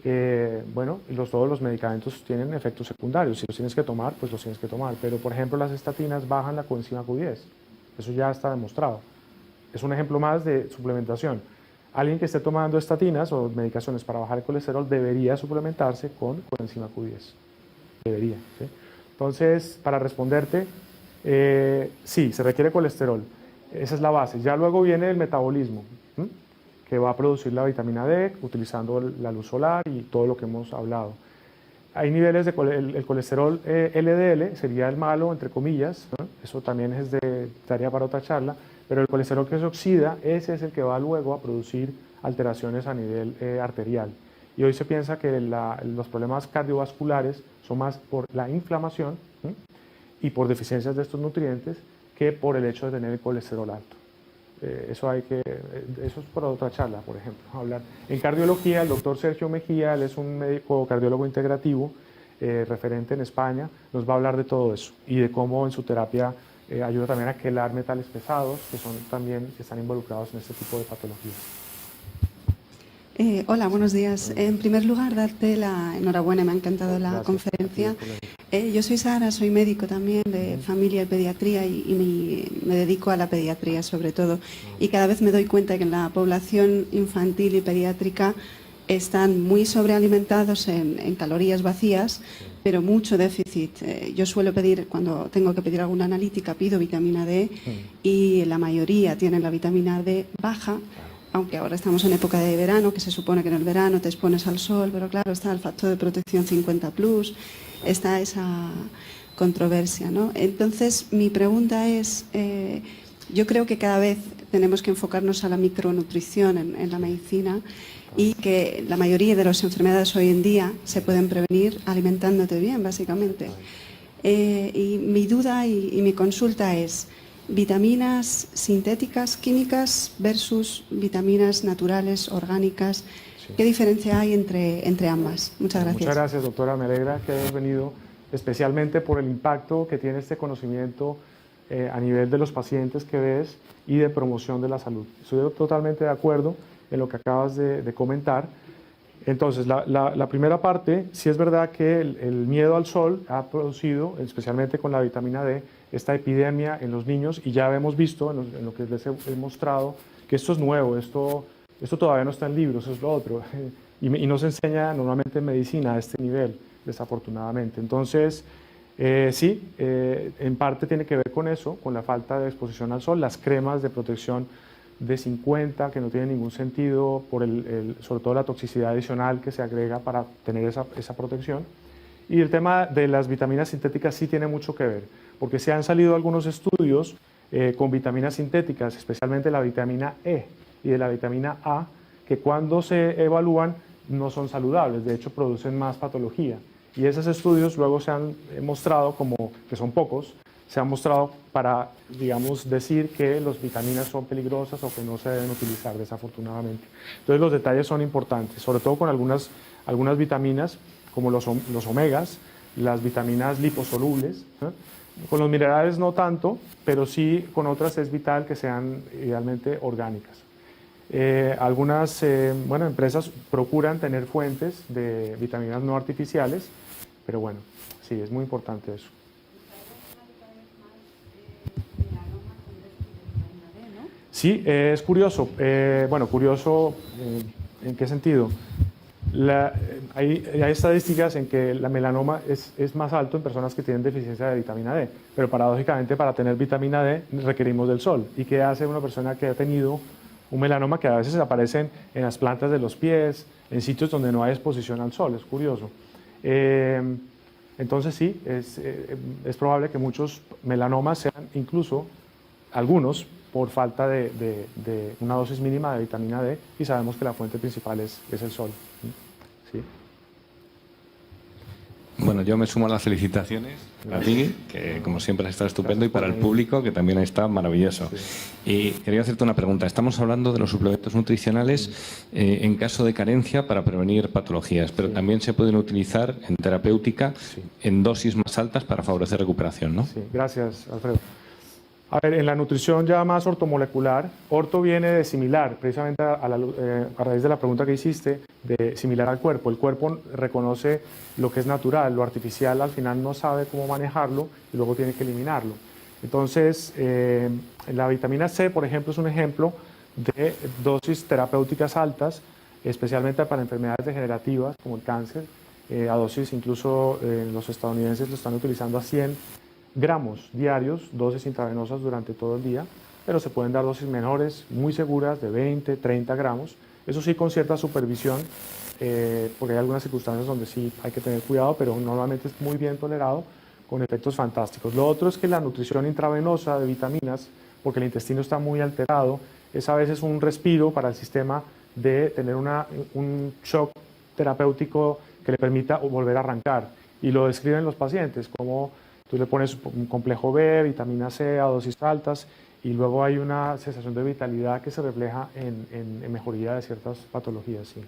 Todos los medicamentos tienen efectos secundarios. Si los tienes que tomar, pues los tienes que tomar. Pero, por ejemplo, las estatinas bajan la coenzima Q10. Eso ya está demostrado. Es un ejemplo más de suplementación. Alguien que esté tomando estatinas o medicaciones para bajar el colesterol debería suplementarse con coenzima Q10. Debería, ¿sí? Entonces, para responderte, sí, se requiere colesterol. Esa es la base. Ya luego viene el metabolismo, que va a producir la vitamina D utilizando la luz solar y todo lo que hemos hablado. Hay niveles de el colesterol LDL, sería el malo, entre comillas, ¿no? Eso también es de tarea para otra charla, pero el colesterol que se oxida, ese es el que va luego a producir alteraciones a nivel arterial. Y hoy se piensa que los problemas cardiovasculares son más por la inflamación y por deficiencias de estos nutrientes que por el hecho de tener el colesterol alto. Eso es para otra charla, por ejemplo, hablar. En cardiología, el doctor Sergio Mejía, él es un médico cardiólogo integrativo, referente en España, nos va a hablar de todo eso y de cómo en su terapia ayuda también a quelar metales pesados que están involucrados en este tipo de patologías. Hola, buenos días. En primer lugar, darte la enhorabuena, me ha encantado la conferencia. Yo soy Sara, soy médico también de familia y pediatría y me dedico a la pediatría sobre todo. Y cada vez me doy cuenta que en la población infantil y pediátrica están muy sobrealimentados en calorías vacías, pero mucho déficit. Yo suelo pedir, cuando tengo que pedir alguna analítica, pido vitamina D y la mayoría tienen la vitamina D baja. Aunque ahora estamos en época de verano, que se supone que en el verano te expones al sol, pero claro, está el factor de protección 50+, está esa controversia, ¿no? Entonces, mi pregunta es, Yo creo que cada vez tenemos que enfocarnos a la micronutrición en la medicina y que la mayoría de las enfermedades hoy en día se pueden prevenir alimentándote bien, básicamente. Y mi duda y mi consulta es vitaminas sintéticas, químicas versus vitaminas naturales, orgánicas. ¿Qué diferencia hay entre ambas? Muchas gracias. Muchas gracias, doctora. Me alegra que hayas venido, especialmente por el impacto que tiene este conocimiento a nivel de los pacientes que ves y de promoción de la salud. Estoy totalmente de acuerdo en lo que acabas de comentar. Entonces, la primera parte, sí es verdad que el miedo al sol ha producido, especialmente con la vitamina D, esta epidemia en los niños, y ya hemos visto en lo que les he mostrado que esto es nuevo, esto todavía no está en libros, eso es lo otro, y no se enseña normalmente en medicina a este nivel, desafortunadamente. Entonces, sí, en parte tiene que ver con eso, con la falta de exposición al sol, las cremas de protección de 50 que no tienen ningún sentido, por sobre todo la toxicidad adicional que se agrega para tener esa protección. Y el tema de las vitaminas sintéticas sí tiene mucho que ver, porque se han salido algunos estudios con vitaminas sintéticas, especialmente la vitamina E y de la vitamina A, que cuando se evalúan no son saludables, de hecho producen más patología. Y esos estudios luego se han mostrado, como que son pocos, se han mostrado para, digamos, decir que las vitaminas son peligrosas o que no se deben utilizar, desafortunadamente. Entonces los detalles son importantes, sobre todo con algunas vitaminas, como los omegas, las vitaminas liposolubles, con los minerales no tanto, pero sí con otras es vital que sean idealmente orgánicas. Algunas empresas procuran tener fuentes de vitaminas no artificiales, pero bueno, sí, es muy importante eso. Sí, es curioso. Curioso, ¿en qué sentido? Hay estadísticas en que la melanoma es más alto en personas que tienen deficiencia de vitamina D, pero paradójicamente para tener vitamina D requerimos del sol. ¿Y qué hace una persona que ha tenido un melanoma que a veces aparecen en las plantas de los pies, en sitios donde no hay exposición al sol? Es curioso. Entonces sí, es probable que muchos melanomas sean incluso algunos por falta de una dosis mínima de vitamina D, y sabemos que la fuente principal es el sol. ¿Sí? Bueno, yo me sumo a las felicitaciones a ti, que como siempre has estado estupendo, y para el público, que también está maravilloso. Y quería hacerte una pregunta. Estamos hablando de los suplementos nutricionales en caso de carencia para prevenir patologías, pero también se pueden utilizar en terapéutica en dosis más altas para favorecer recuperación, ¿no? Sí, gracias, Alfredo. A ver, en la nutrición ya más ortomolecular, orto viene de similar, precisamente a raíz de la pregunta que hiciste, de similar al cuerpo. El cuerpo reconoce lo que es natural, lo artificial al final no sabe cómo manejarlo y luego tiene que eliminarlo. Entonces, la vitamina C, por ejemplo, es un ejemplo de dosis terapéuticas altas, especialmente para enfermedades degenerativas como el cáncer, a dosis incluso los estadounidenses lo están utilizando a 100 gramos diarios, dosis intravenosas durante todo el día, pero se pueden dar dosis menores, muy seguras, de 20, 30 gramos. Eso sí, con cierta supervisión, porque hay algunas circunstancias donde sí hay que tener cuidado, pero normalmente es muy bien tolerado, con efectos fantásticos. Lo otro es que la nutrición intravenosa de vitaminas, porque el intestino está muy alterado, es a veces un respiro para el sistema de tener un shock terapéutico que le permita volver a arrancar. Y lo describen los pacientes, como tú le pones un complejo B, vitamina C a dosis altas, y luego hay una sensación de vitalidad que se refleja en mejoría de ciertas patologías. Sí.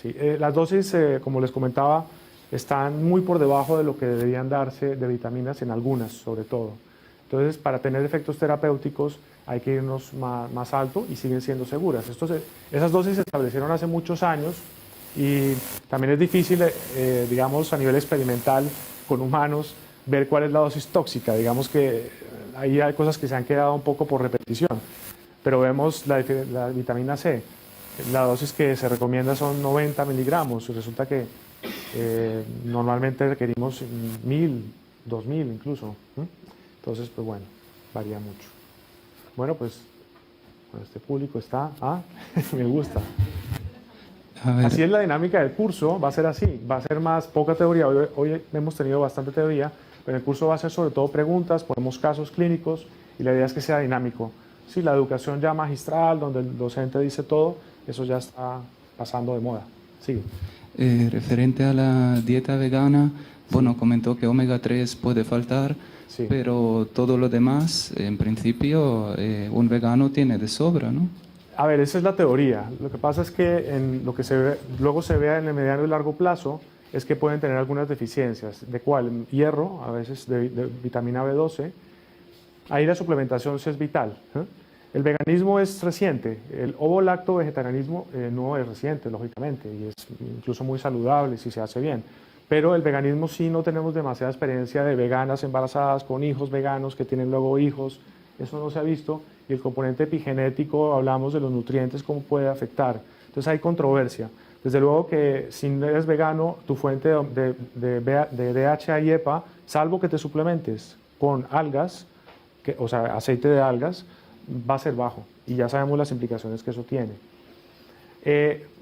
Sí. Las dosis, como les comentaba, están muy por debajo de lo que deberían darse de vitaminas en algunas, sobre todo. Entonces, para tener efectos terapéuticos hay que irnos más alto y siguen siendo seguras. Esas dosis se establecieron hace muchos años y también es difícil, digamos, a nivel experimental con humanos, ver cuál es la dosis tóxica. Digamos que ahí hay cosas que se han quedado un poco por repetición, pero vemos la vitamina C, la dosis que se recomienda son 90 miligramos, y resulta que normalmente requerimos 1000, 2000 incluso. Entonces, pues bueno, varía mucho. Bueno, pues este público está, me gusta. Así es la dinámica del curso, va a ser así, va a ser poca teoría. Hoy hemos tenido bastante teoría, pero el curso va a ser sobre todo preguntas, ponemos casos clínicos y la idea es que sea dinámico. Sí, la educación ya magistral, donde el docente dice todo, eso ya está pasando de moda. Sigue. Referente a la dieta vegana, bueno, comentó que omega 3 puede faltar, Sí. pero todo lo demás, en principio, un vegano tiene de sobra, ¿no? A ver, esa es la teoría. Lo que pasa es que en lo que luego se ve en el mediano y largo plazo es que pueden tener algunas deficiencias. ¿De cuál? Hierro, a veces de vitamina B12. Ahí la suplementación sí es vital. El veganismo es reciente. El ovo-lacto vegetarianismo no es reciente, lógicamente, y es incluso muy saludable si se hace bien. Pero el veganismo sí no tenemos demasiada experiencia de veganas embarazadas con hijos veganos que tienen luego hijos. Eso no se ha visto. Y el componente epigenético, hablamos de los nutrientes, cómo puede afectar. Entonces hay controversia. Desde luego que si eres vegano, tu fuente de DHA y EPA, salvo que te suplementes con algas, o sea, aceite de algas, va a ser bajo. Y ya sabemos las implicaciones que eso tiene.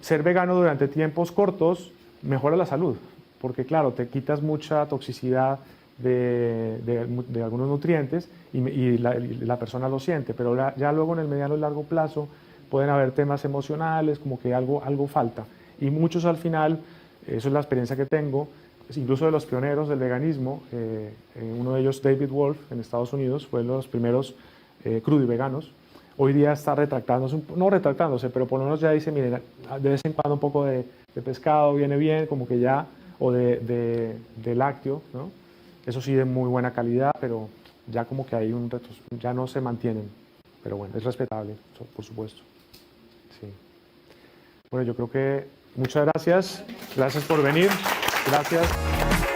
Ser vegano durante tiempos cortos mejora la salud, porque claro, te quitas mucha toxicidad de algunos nutrientes y la persona lo siente, pero ya luego en el mediano y largo plazo pueden haber temas emocionales, como que algo falta. Y muchos al final, eso es la experiencia que tengo, incluso de los pioneros del veganismo, uno de ellos, David Wolf, en Estados Unidos, fue uno de los primeros crudiveganos. Hoy día está retractándose, no retractándose, pero por lo menos ya dice, miren, de vez en cuando un poco de pescado viene bien, como que ya, o de lácteo, ¿no? Eso sí de muy buena calidad, pero ya como que hay ya no se mantienen. Pero bueno, es respetable, por supuesto. Sí. Bueno, yo creo que muchas gracias. Gracias por venir. Gracias.